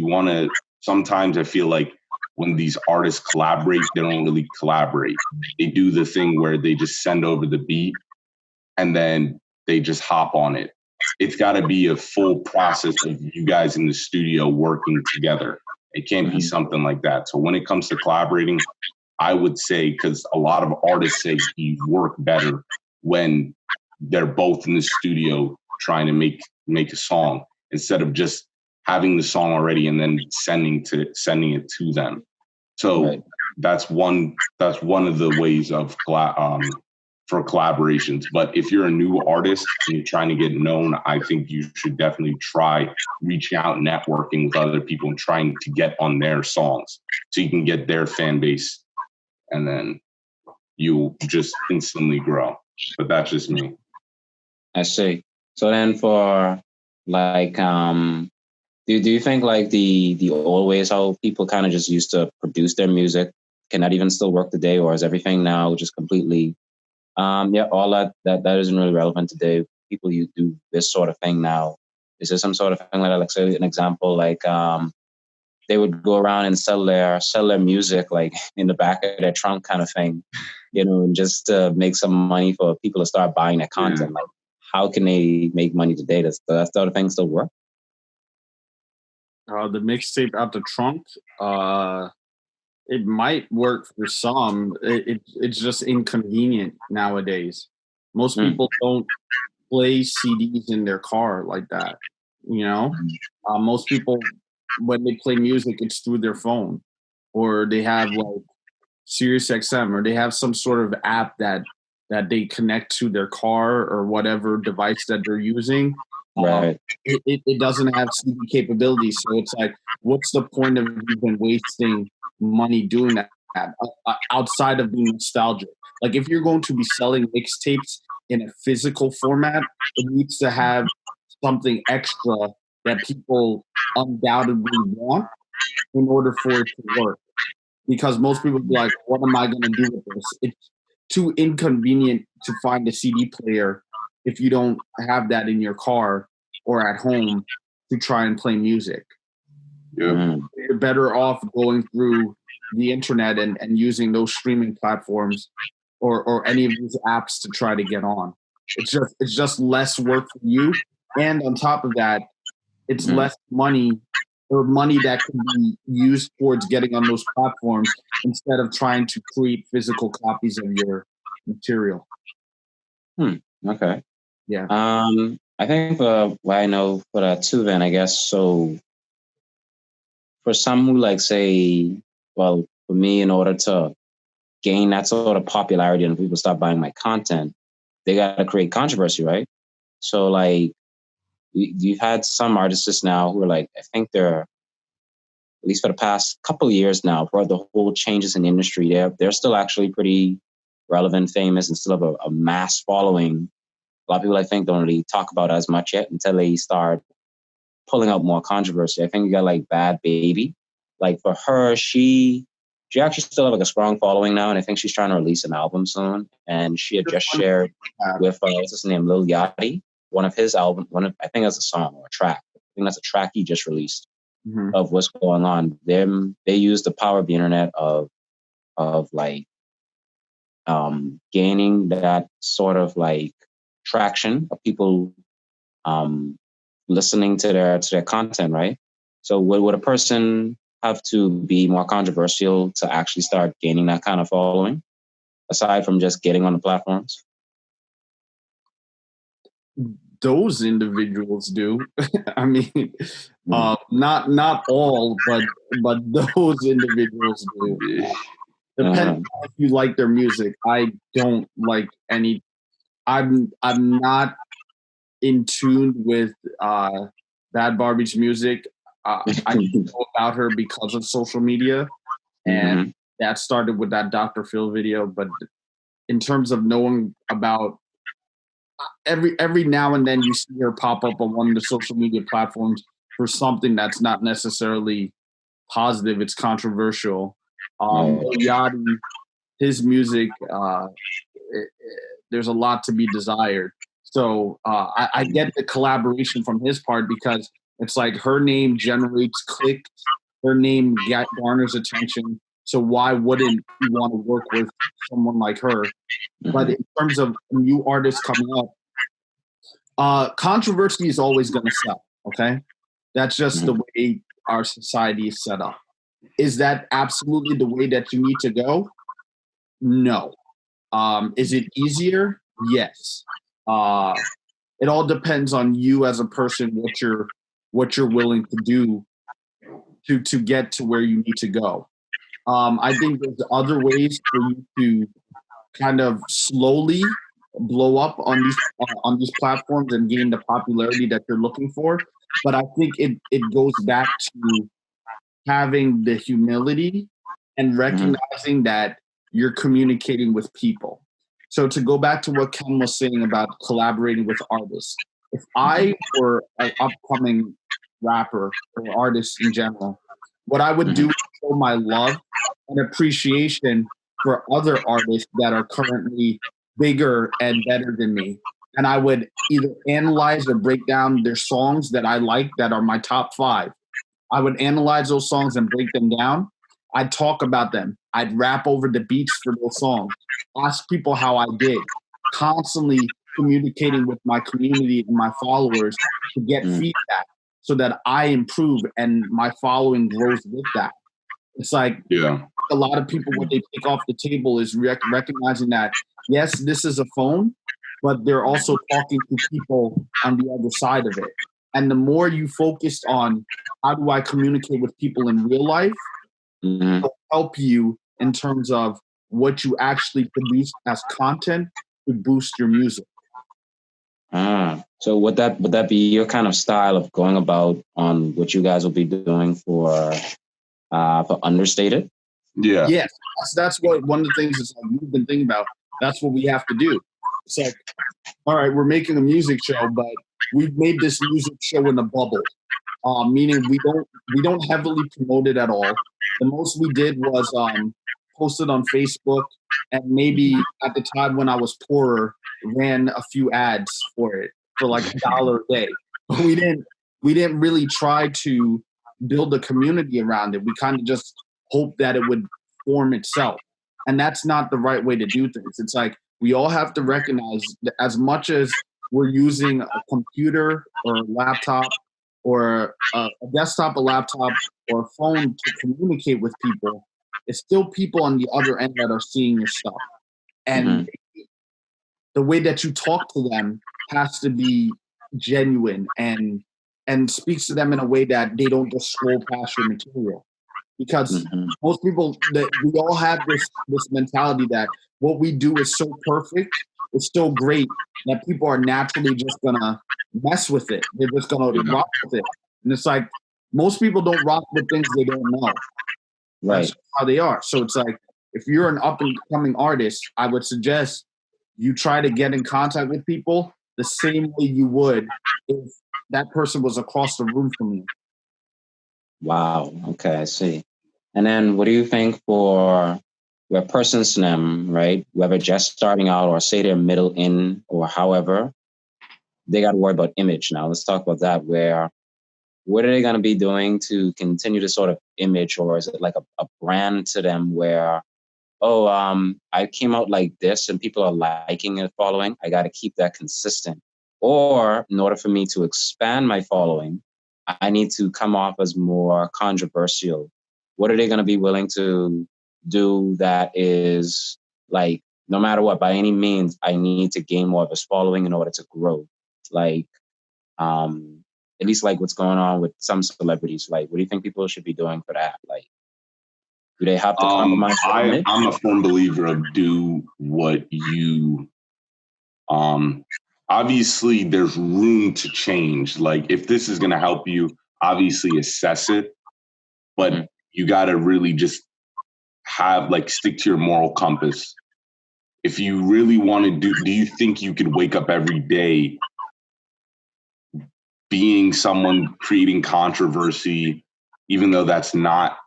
Sometimes I feel like when these artists collaborate, they don't really collaborate. They do the thing where they just send over the beat and then they just hop on it. It's got to be a full process of you guys in the studio working together. It can't be something like that. So when it comes to collaborating, I would say, because a lot of artists say you work better when they're both in the studio trying to make a song instead of just having the song already and then sending it to them. So that's one of the ways of for collaborations. But if you're a new artist and you're trying to get known, I think you should definitely try reaching out, networking with other people and trying to get on their songs so you can get their fan base, and then you'll just instantly grow. But that's just me. I see. So then for like Do you think like the old ways how people kind of just used to produce their music, can that even still work today, or is everything now just completely all that isn't really relevant today? People you do this sort of thing now. Is there some sort of thing like that? Like say an example, like they would go around and sell their music like in the back of their trunk kind of thing, and just to make some money for people to start buying their content. Like how can they make money today? Does that sort of thing still work? The mixtape out the trunk, it might work for some. It's just inconvenient nowadays. Most people don't play CDs in their car like that. Most people, when they play music, it's through their phone, or they have like Sirius XM, or they have some sort of app that they connect to their car or whatever device that they're using. Right. It doesn't have CD capabilities, so it's like, what's the point of even wasting money doing that outside of being nostalgic? Like, if you're going to be selling mixtapes in a physical format, it needs to have something extra that people undoubtedly want in order for it to work. Because most people be like, what am I going to do with this? It's too inconvenient to find a CD player if you don't have that in your car or at home to try and play music. Yeah. You're better off going through the internet and using those streaming platforms or any of these apps to try to get on. It's just less work for you. And on top of that, it's less money, or money that can be used towards getting on those platforms instead of trying to create physical copies of your material. Okay. Yeah. I think what I know for that too, then I guess, so for some who like say, well, for me, in order to gain that sort of popularity and people start buying my content, they got to create controversy, right? So like, you've had some artists now who are like, I think they're, at least for the past couple of years now, for the whole changes in the industry, they're still actually pretty relevant, famous, and still have a mass following. A lot of people, I think, don't really talk about it as much yet until they start pulling out more controversy. I think you got like Bad Baby. Like for her, she actually still have like a strong following now, and I think she's trying to release an album soon. And she had just shared with what's his name, Lil Yachty, one of his album, I think that's a song or a track. I think that's a track he just released of what's going on. They use the power of the internet of like gaining that sort of like traction of people listening to their content, right? So would a person have to be more controversial to actually start gaining that kind of following, aside from just getting on the platforms? Those individuals do. I mean, not all, but those individuals do. Depending on if you like their music. I don't like any. I'm not in tune with Bad Barbie's music. I know about her because of social media, and that started with that Dr. Phil video. But in terms of knowing about, every now and then you see her pop up on one of the social media platforms for something that's not necessarily positive. It's controversial. Yachty, his music, there's a lot to be desired. So I get the collaboration from his part, because it's like her name generates clicks, her name garners attention. So why wouldn't you want to work with someone like her? But in terms of new artists coming up, controversy is always going to sell. Okay, that's just the way our society is set up. Is that absolutely the way that you need to go? No. Is it easier? Yes. It all depends on you as a person, what you're willing to do to get to where you need to go. I think there's other ways for you to kind of slowly blow up on these platforms and gain the popularity that you're looking for. But I think it goes back to having the humility and recognizing that you're communicating with people. So to go back to what Ken was saying about collaborating with artists, if I were an upcoming rapper or artist in general, what I would do is show my love and appreciation for other artists that are currently bigger and better than me. And I would either analyze or break down their songs that I like that are my top 5. I would analyze those songs and break them down. I'd talk about them. I'd rap over the beats for those songs, ask people how I did, constantly communicating with my community and my followers to get feedback so that I improve and my following grows with that. It's like a lot of people, what they take off the table is recognizing that, yes, this is a phone, but they're also talking to people on the other side of it. And the more you focused on how do I communicate with people in real life, it'll help you in terms of what you actually produce as content to boost your music. So would that be your kind of style of going about on what you guys will be doing for Understated? Yeah. Yes, that's what one of the things is like we've been thinking about. That's what we have to do. It's like, all right, we're making a music show, but we've made this music show in a bubble, meaning we don't heavily promote it at all. The most we did was post it on Facebook, and maybe at the time when I was poorer, ran a few ads for it for like $1 a day. But we didn't really try to build a community around it. We kind of just hoped that it would form itself, and that's not the right way to do things. It's like we all have to recognize that as much as we're using a computer or a laptop or a desktop, a laptop, or a phone to communicate with people, it's still people on the other end that are seeing your stuff. And the way that you talk to them has to be genuine and speaks to them in a way that they don't just scroll past your material. Because most people, that we all have this mentality that what we do is so perfect, it's so great that people are naturally just gonna mess with it. They're just gonna rock with it. And it's like most people don't rock with things they don't know. Right. That's how they are. So it's like if you're an up and coming artist, I would suggest you try to get in contact with people the same way you would if that person was across the room from you. Wow. Okay, I see. And then what do you think for where persons them, right? Whether just starting out or say they're middle in or however, they got to worry about image now. Let's talk about that. What are they going to be doing to continue to sort of image, or is it like a brand to them where, I came out like this and people are liking and following. I got to keep that consistent. Or in order for me to expand my following, I need to come off as more controversial. What are they going to be willing to do that is like, no matter what, by any means, I need to gain more of a following in order to grow? Like, at least like what's going on with some celebrities. Like, what do you think people should be doing for that? Like, do they have to compromise? I'm a firm believer of do what you, obviously there's room to change. Like if this is going to help you, obviously assess it, but you got to really just stick to your moral compass. If you really want to do you think you could wake up every day being someone creating controversy, even though that's not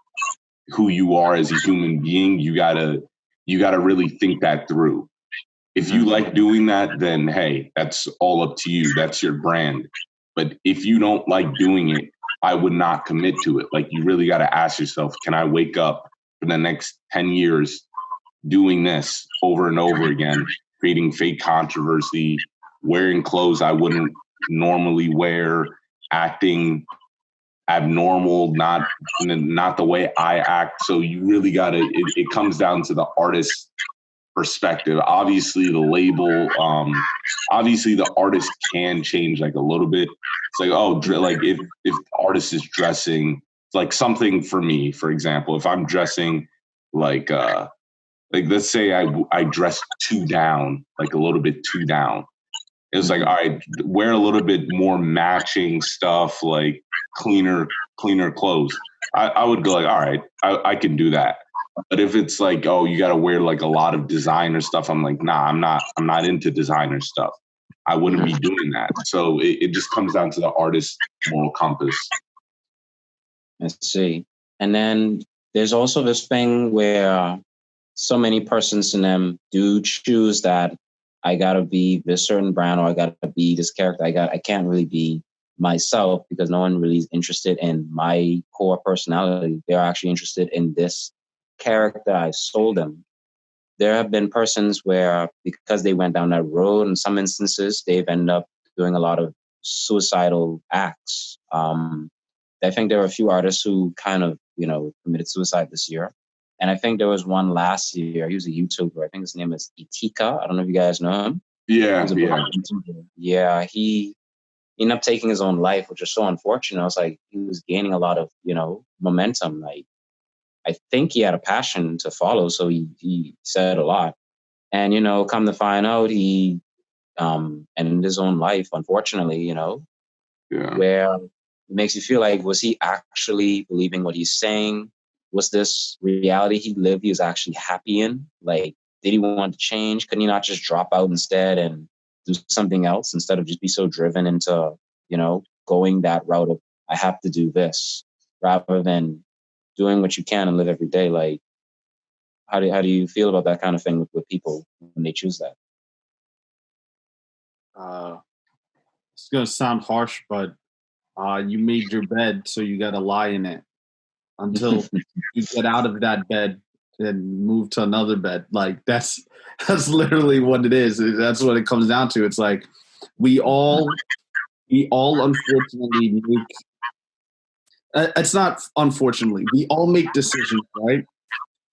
who you are as a human being? You gotta really think that through. If you like doing that, then hey, that's all up to you. That's your brand. But if you don't like doing it, I would not commit to it. Like you really got to ask yourself, can I wake up for the next 10 years doing this over and over again, creating fake controversy, wearing clothes I wouldn't normally wear, acting abnormal, not the way I act. So you really got to, it comes down to the artist's perspective. Obviously the label, obviously the artist can change like a little bit. It's like, like if the artist is dressing, it's like something for me, for example, if I'm dressing like let's say I dress too down, like a little bit too down. It's like, all right, wear a little bit more matching stuff, like cleaner clothes. I would go like, all right, I can do that. But if it's like, you got to wear like a lot of designer stuff, I'm like, nah, I'm not into designer stuff. I wouldn't be doing that. So it just comes down to the artist's moral compass. I see. And then there's also this thing where so many persons in them do choose that I gotta be this certain brand or I gotta be this character. I can't really be myself because no one really is interested in my core personality. They're actually interested in this character I sold them. There have been persons where because they went down that road, in some instances, they've ended up doing a lot of suicidal acts. I think there were a few artists who kind of, committed suicide this year. And I think there was one last year. He was a YouTuber. I think his name is Itika. I don't know if you guys know him. Yeah, He's a black YouTuber. Yeah, he ended up taking his own life, which is so unfortunate. I was like, he was gaining a lot of, momentum. Like, I think he had a passion to follow, so he said a lot. And, come to find out, he ended his own life, unfortunately, where it makes you feel like, was he actually believing what he's saying? Was this reality he lived, he was actually happy in? Like, did he want to change? Couldn't he not just drop out instead and do something else instead of just be so driven into, going that route of, I have to do this, rather than doing what you can and live every day? Like, how do you feel about that kind of thing with people when they choose that? It's gonna sound harsh, but you made your bed, so you got to lie in it until you get out of that bed and move to another bed. Like that's literally what it is. That's what it comes down to. It's like we all unfortunately make. It's not unfortunately. We all make decisions, right?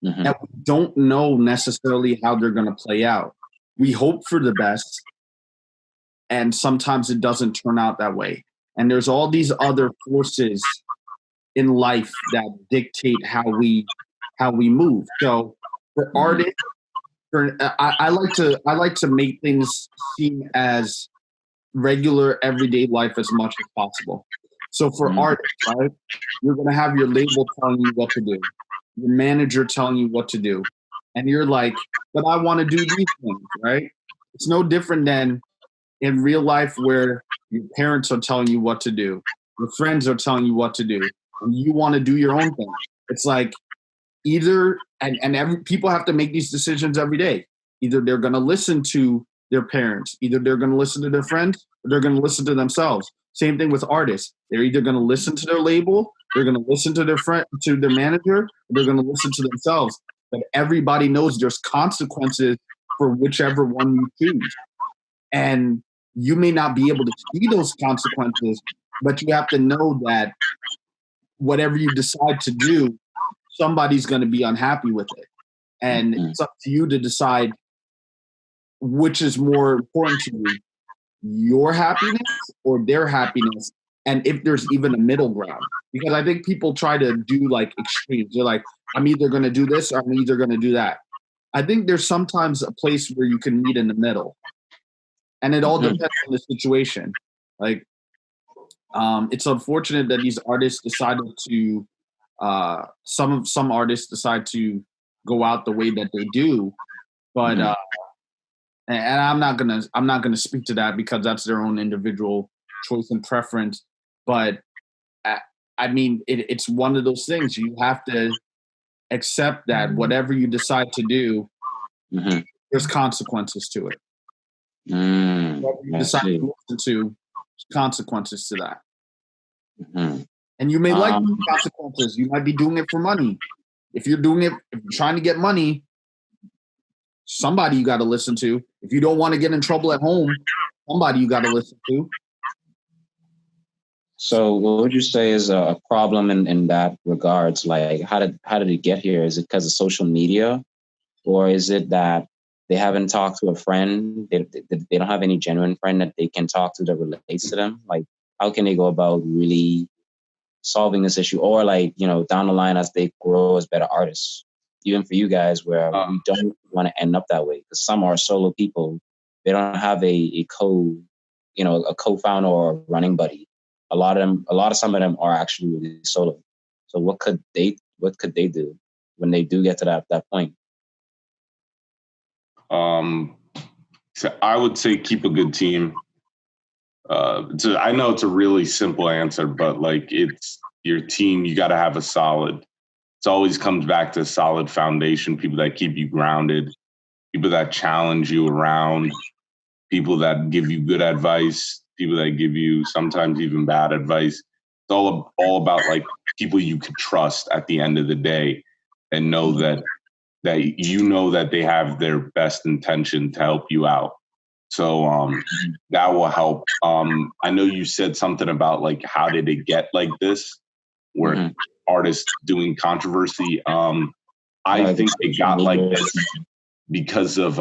Mm-hmm. And we don't know necessarily how they're going to play out. We hope for the best, and sometimes it doesn't turn out that way. And there's all these other forces in life that dictate how we move. So for artists, I like to make things seem as regular everyday life as much as possible. So for artists, right, you're going to have your label telling you what to do, your manager telling you what to do, and you're like, but I want to do these things, right? It's no different than in real life where your parents are telling you what to do, your friends are telling you what to do, and you want to do your own thing. It's like either, people have to make these decisions every day. Either they're going to listen to their parents, either they're going to listen to their friends, or they're going to listen to themselves. Same thing with artists. They're either going to listen to their label, they're going to listen to their friend, to their manager, or they're going to listen to themselves. But everybody knows there's consequences for whichever one you choose. And you may not be able to see those consequences, but you have to know that whatever you decide to do, somebody's going to be unhappy with it. And it's up to you to decide which is more important to you, your happiness or their happiness, and if there's even a middle ground. Because I think people try to do like extremes. They're like, I'm either going to do this or I'm either going to do that. I think there's sometimes a place where you can meet in the middle. And it all depends on the situation. Like, it's unfortunate that these artists decided to, some artists decide to go out the way that they do, but and I'm not gonna speak to that because that's their own individual choice and preference. But I mean, it's one of those things you have to accept that whatever you decide to do, there's consequences to it. Whatever you decide to listen to, consequences to that. And you may like these consequences. You might be doing it for money. If you're trying to get money, somebody you got to listen to. If you don't want to get in trouble at home, somebody you got to listen to. So what would you say is a problem in that regards? Like, how did it get here? Is it because of social media? Or is it that they haven't talked to a friend? They don't have any genuine friend that they can talk to that relates to them? Like, how can they go about really solving this issue? Or like, down the line as they grow as better artists, even for you guys, where we don't want to end up that way, because some are solo people. They don't have a co-founder or a running buddy. Some of them are actually really solo. So what could they do when they do get to that point? So I would say keep a good team. I know it's a really simple answer, but like it's your team. You got to have a solid. It always comes back to a solid foundation. People that keep you grounded. People that challenge you around. People that give you good advice. People that give you sometimes even bad advice. It's all about like people you could trust at the end of the day, and know that you know that they have their best intention to help you out. So that will help. I know you said something about like how did it get like this, where artists doing controversy. I think it got like this because of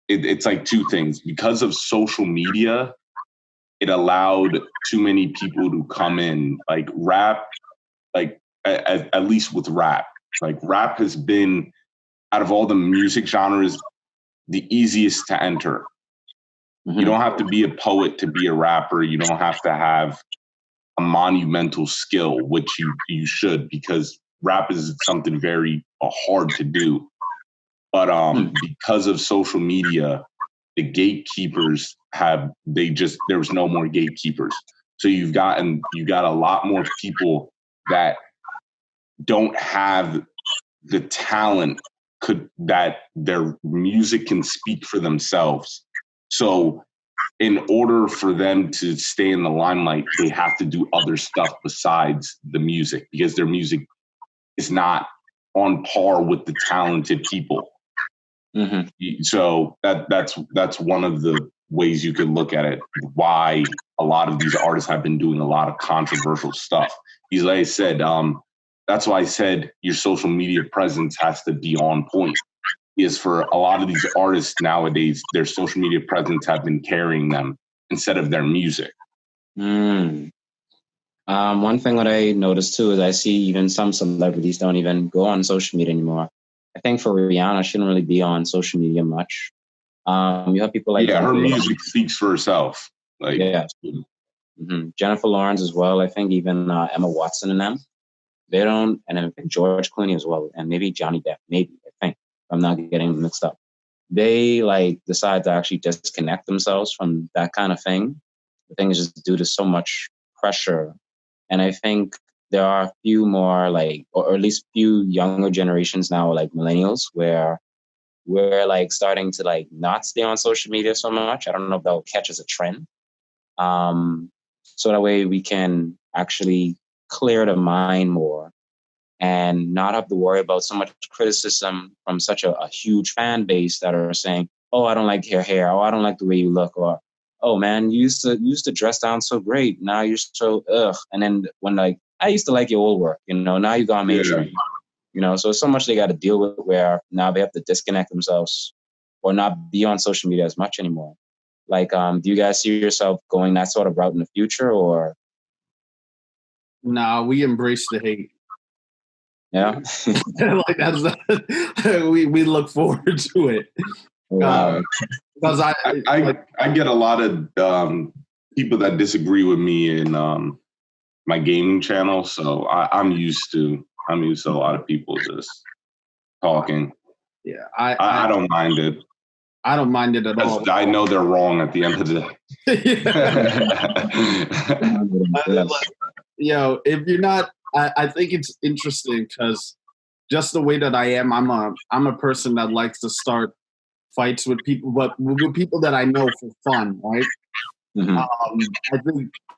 it's like two things. Because of social media, it allowed too many people to come in. Like rap, like at least with rap, like rap has been out of all the music genres the easiest to enter. You don't have to be a poet to be a rapper. You don't have to have a monumental skill, which you should, because rap is something very hard to do. But because of social media, the gatekeepers there was no more gatekeepers. So you got a lot more people that don't have the talent that their music can speak for themselves. So in order for them to stay in the limelight, they have to do other stuff besides the music, because their music is not on par with the talented people. So that's one of the ways you can look at it, why a lot of these artists have been doing a lot of controversial stuff. Because like I said, that's why I said your social media presence has to be on point. Is for a lot of these artists nowadays, their social media presence have been carrying them instead of their music. One thing that I noticed too is I see even some celebrities don't even go on social media anymore. I think for Rihanna, she didn't really be on social media much. You have people like her music speaks for herself. Like Jennifer Lawrence as well. I think even Emma Watson and them. They don't, and I think George Clooney as well, and maybe Johnny Depp. Maybe I think I'm not getting mixed up. They like decide to actually disconnect themselves from that kind of thing. The thing is just due to so much pressure, and I think there are a few more like, or at least few younger generations now, like millennials, where we're like starting to like not stay on social media so much. I don't know if that'll catch as a trend. So that way we can actually clear the mind more and not have to worry about so much criticism from such a huge fan base that are saying, oh, I don't like your hair, or I don't like the way you look, or oh man, you used to dress down so great, now you're so ugh. And then when like I used to like your old work, now you gone mainstream. So much they got to deal with where now they have to disconnect themselves or not be on social media as much anymore. Like, do you guys see yourself going that sort of route in the future, or? Nah, we embrace the hate. Yeah, like we look forward to it. Wow. Because I get a lot of people that disagree with me in my gaming channel, so I'm used to a lot of people just talking. Yeah, I don't mind it. I don't mind it at all. I know they're wrong at the end of the day. If you're not, I think it's interesting because just the way that I am, I'm a person that likes to start fights with people, but with people that I know for fun, right?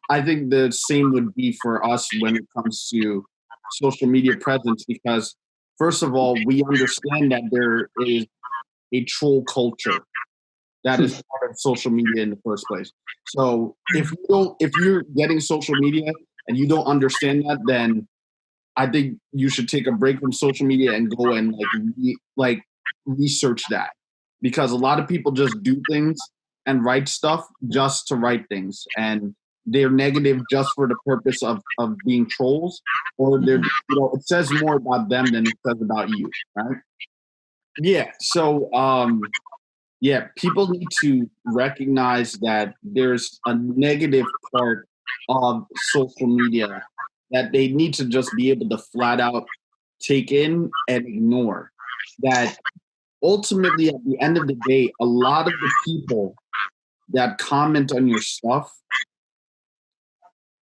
I think the same would be for us when it comes to social media presence, because first of all, we understand that there is a troll culture that is part of social media in the first place. So if you're getting social media and you don't understand that, then I think you should take a break from social media and go and research that, because a lot of people just do things and write stuff just to write things, and they're negative just for the purpose of being trolls, or they're it says more about them than it says about you, right? Yeah. So people need to recognize that there's a negative part of social media that they need to just be able to flat out take in and ignore. That ultimately, at the end of the day, a lot of the people that comment on your stuff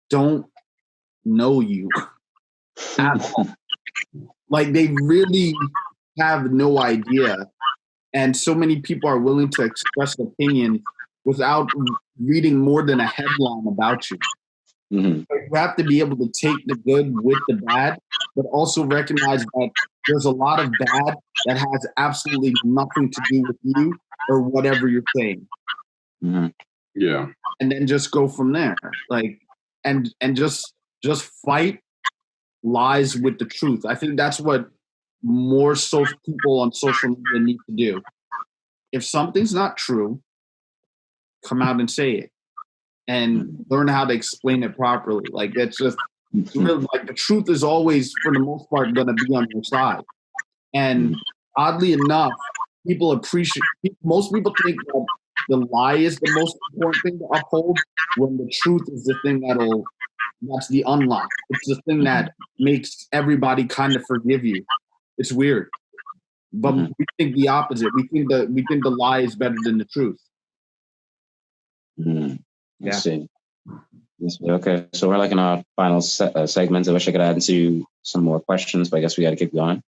don't know you at all. Like, they really have no idea. And so many people are willing to express opinion without reading more than a headline about you. Mm-hmm. You have to be able to take the good with the bad, but also recognize that there's a lot of bad that has absolutely nothing to do with you or whatever you're saying. Mm-hmm. Yeah. And then just go from there. Like, and just fight lies with the truth. I think that's what more people on social media need to do. If something's not true, come out and say it and learn how to explain it properly. Like, it's just really, like, the truth is always, for the most part, going to be on your side. And oddly enough, most people think that the lie is the most important thing to uphold, when the truth is the thing that's the unlock. It's the thing that makes everybody kind of forgive you. It's weird. But we think the opposite. We think the lie is better than the truth. I see. Okay, so we're like in our final segments. I wish I could add into some more questions, but I guess we got to keep going.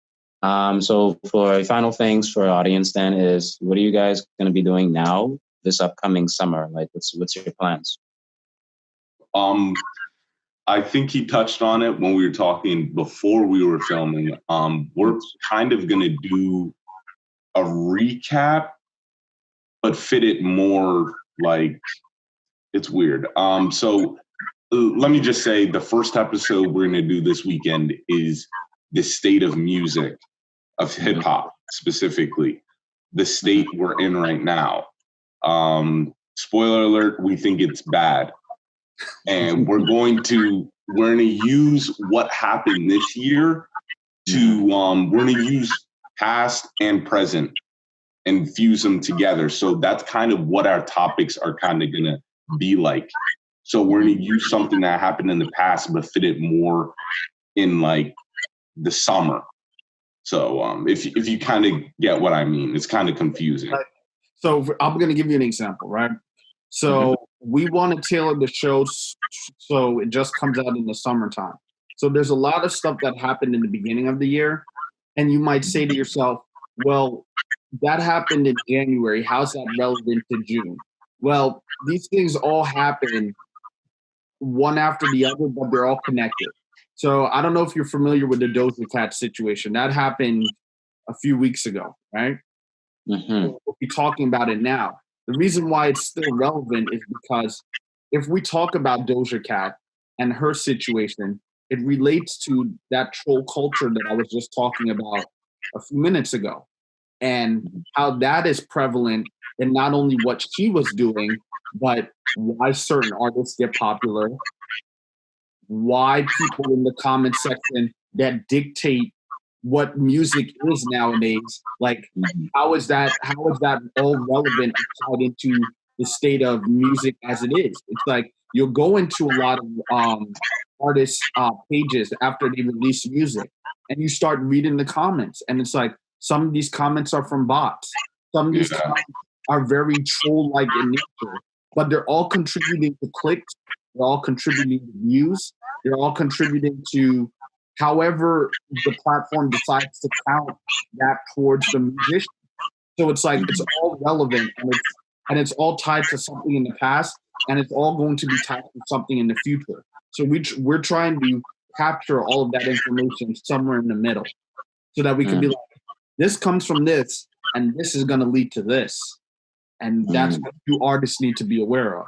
So for final things for our audience then is, what are you guys going to be doing now this upcoming summer? Like, what's your plans? I think he touched on it when we were talking before we were filming. We're kind of going to do a recap, but fit it more like, it's weird. So let me just say, the first episode we're going to do this weekend is the state of music, of hip hop specifically, the state we're in right now. Spoiler alert, we think it's bad. And we're going to use what happened this year to, we're going to use past and present and fuse them together. So that's kind of what our topics are kind of going to be like. So we're going to use something that happened in the past, but fit it more in like the summer. So if you kind of get what I mean, it's kind of confusing. So I'm going to give you an example, right? So we want to tailor the show so it just comes out in the summertime. So there's a lot of stuff that happened in the beginning of the year. And you might say to yourself, well, that happened in January. How's that relevant to June? Well, these things all happen one after the other, but they're all connected. So I don't know if you're familiar with the Doja Cat situation. That happened a few weeks ago, right? We'll be talking about it now. The reason why it's still relevant is because if we talk about Doja Cat and her situation, it relates to that troll culture that I was just talking about a few minutes ago, and how that is prevalent in not only what she was doing, but why certain artists get popular, why people in the comment section that dictate what music is nowadays, like how is that all relevant and tied into the state of music as it is? It's like you'll go into a lot of artists' pages after they release music, and you start reading the comments, and it's like some of these comments are from bots. Some of these comments are very troll-like in nature, but they're all contributing to clicks. They're all contributing to views. They're all contributing to however the platform decides to count that towards the musician. So it's like it's all relevant, and it's all tied to something in the past, and it's all going to be tied to something in the future. So we're trying to capture all of that information somewhere in the middle, so that we can be like, this comes from this, and this is going to lead to this, and that's what you artists need to be aware of.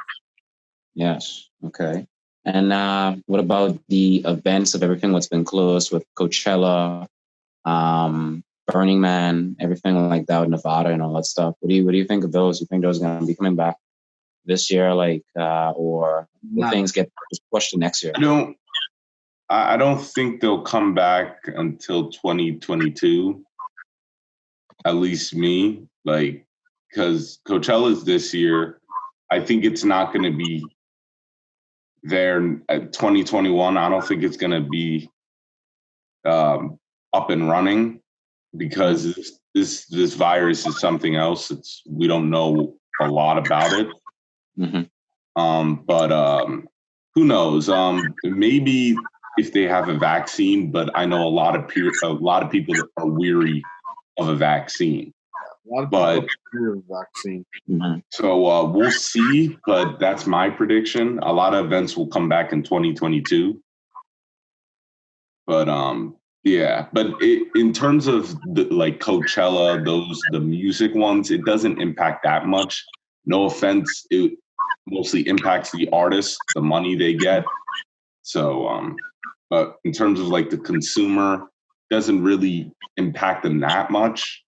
Yes. Okay. And what about the events of everything that's been closed with Coachella, Burning Man, everything like that with Nevada and all that stuff? What do you think of those? You think those are going to be coming back this year, like, or will things get pushed to next year? I don't think they'll come back until 2022. At least me, like, because Coachella's this year. I think it's not going to be there at 2021. I don't think it's going to be up and running, because this virus is something else. We don't know a lot about it. But who knows? Maybe if they have a vaccine, but I know a lot of people are weary of a vaccine. A lot of people fear vaccine. So we'll see, but that's my prediction. A lot of events will come back in 2022. But yeah, but in terms of like Coachella, the music ones, it doesn't impact that much. No offense, it mostly impacts the artists, the money they get. So, but in terms of like the consumer, doesn't really impact them that much.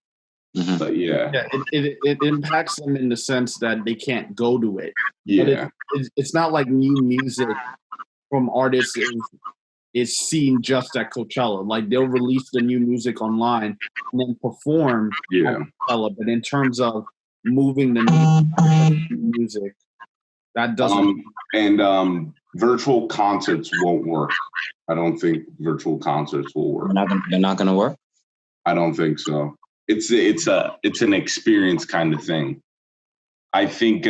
But yeah, it impacts them in the sense that they can't go to it. Yeah, but it's not like new music from artists is seen just at Coachella. Like they'll release the new music online and then perform at Coachella. But in terms of moving the music, that doesn't. And virtual concerts won't work. I don't think virtual concerts will work. They're not going to work? I don't think so. It's an experience kind of thing. I think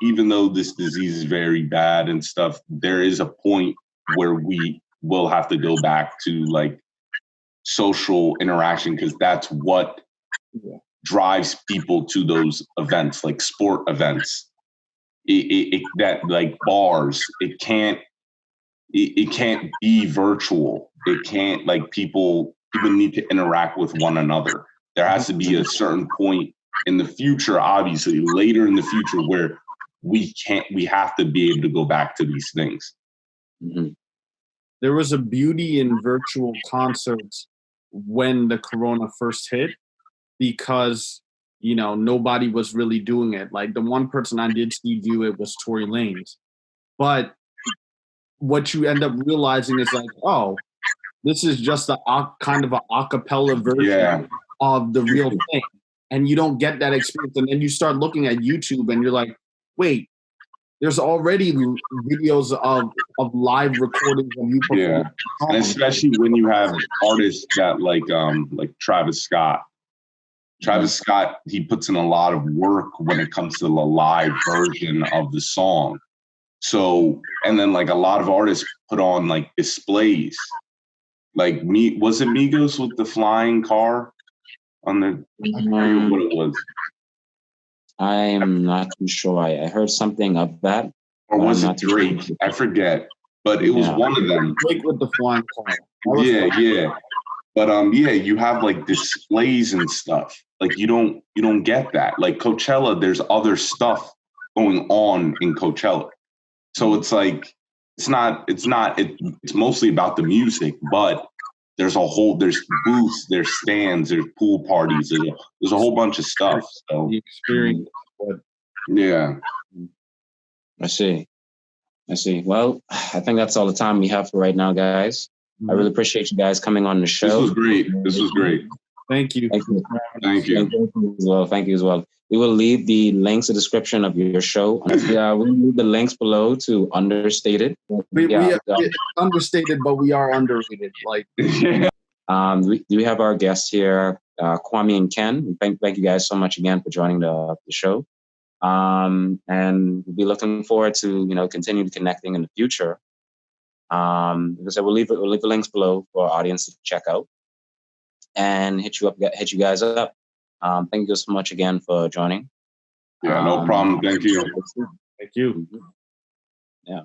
even though this disease is very bad and stuff, there is a point where we will have to go back to like social interaction, because that's what drives people to those events, like sport events. That like bars, it can't be virtual. It can't, like, people need to interact with one another. There has to be a certain point in the future, obviously later in the future, where we have to be able to go back to these things. There was a beauty in virtual concerts when the corona first hit, because nobody was really doing it. Like the one person I did see do it was Tory Lanez. But what you end up realizing is like, oh, this is just a kind of an a cappella version of the real thing. And you don't get that experience. And then you start looking at YouTube and you're like, wait, there's already videos of live recordings of you performing. And especially when you have artists that like Travis Scott. Travis Scott, he puts in a lot of work when it comes to the live version of the song. So, and then like a lot of artists put on like displays. Like was it Migos with the flying car on the, I forget what it was. I am not too sure. I heard something of that. Or was it Drake? Sure. I forget. But it was one of them. Drake with the flying car. Yeah. But you have like displays and stuff. Like you don't get that. Like Coachella, there's other stuff going on in Coachella. So it's like it's mostly about the music, but there's booths, there's stands, there's pool parties, there's a whole bunch of stuff. So the experience. Yeah. I see. Well, I think that's all the time we have for right now, guys. I really appreciate you guys coming on the show. This was great. Thank you. Thank you as well. We will leave the links in the description of your show. We'll leave the links below to Understated. We are understated, but we are underrated. Like, we have our guests here, Kwame&Ken. Thank you guys so much again for joining the show. And we'll be looking forward to continue connecting in the future. Because we'll leave the links below for our audience to check out and hit you guys up. Thank you so much again for joining. Yeah, no problem. Thank you. Thank you. Yeah.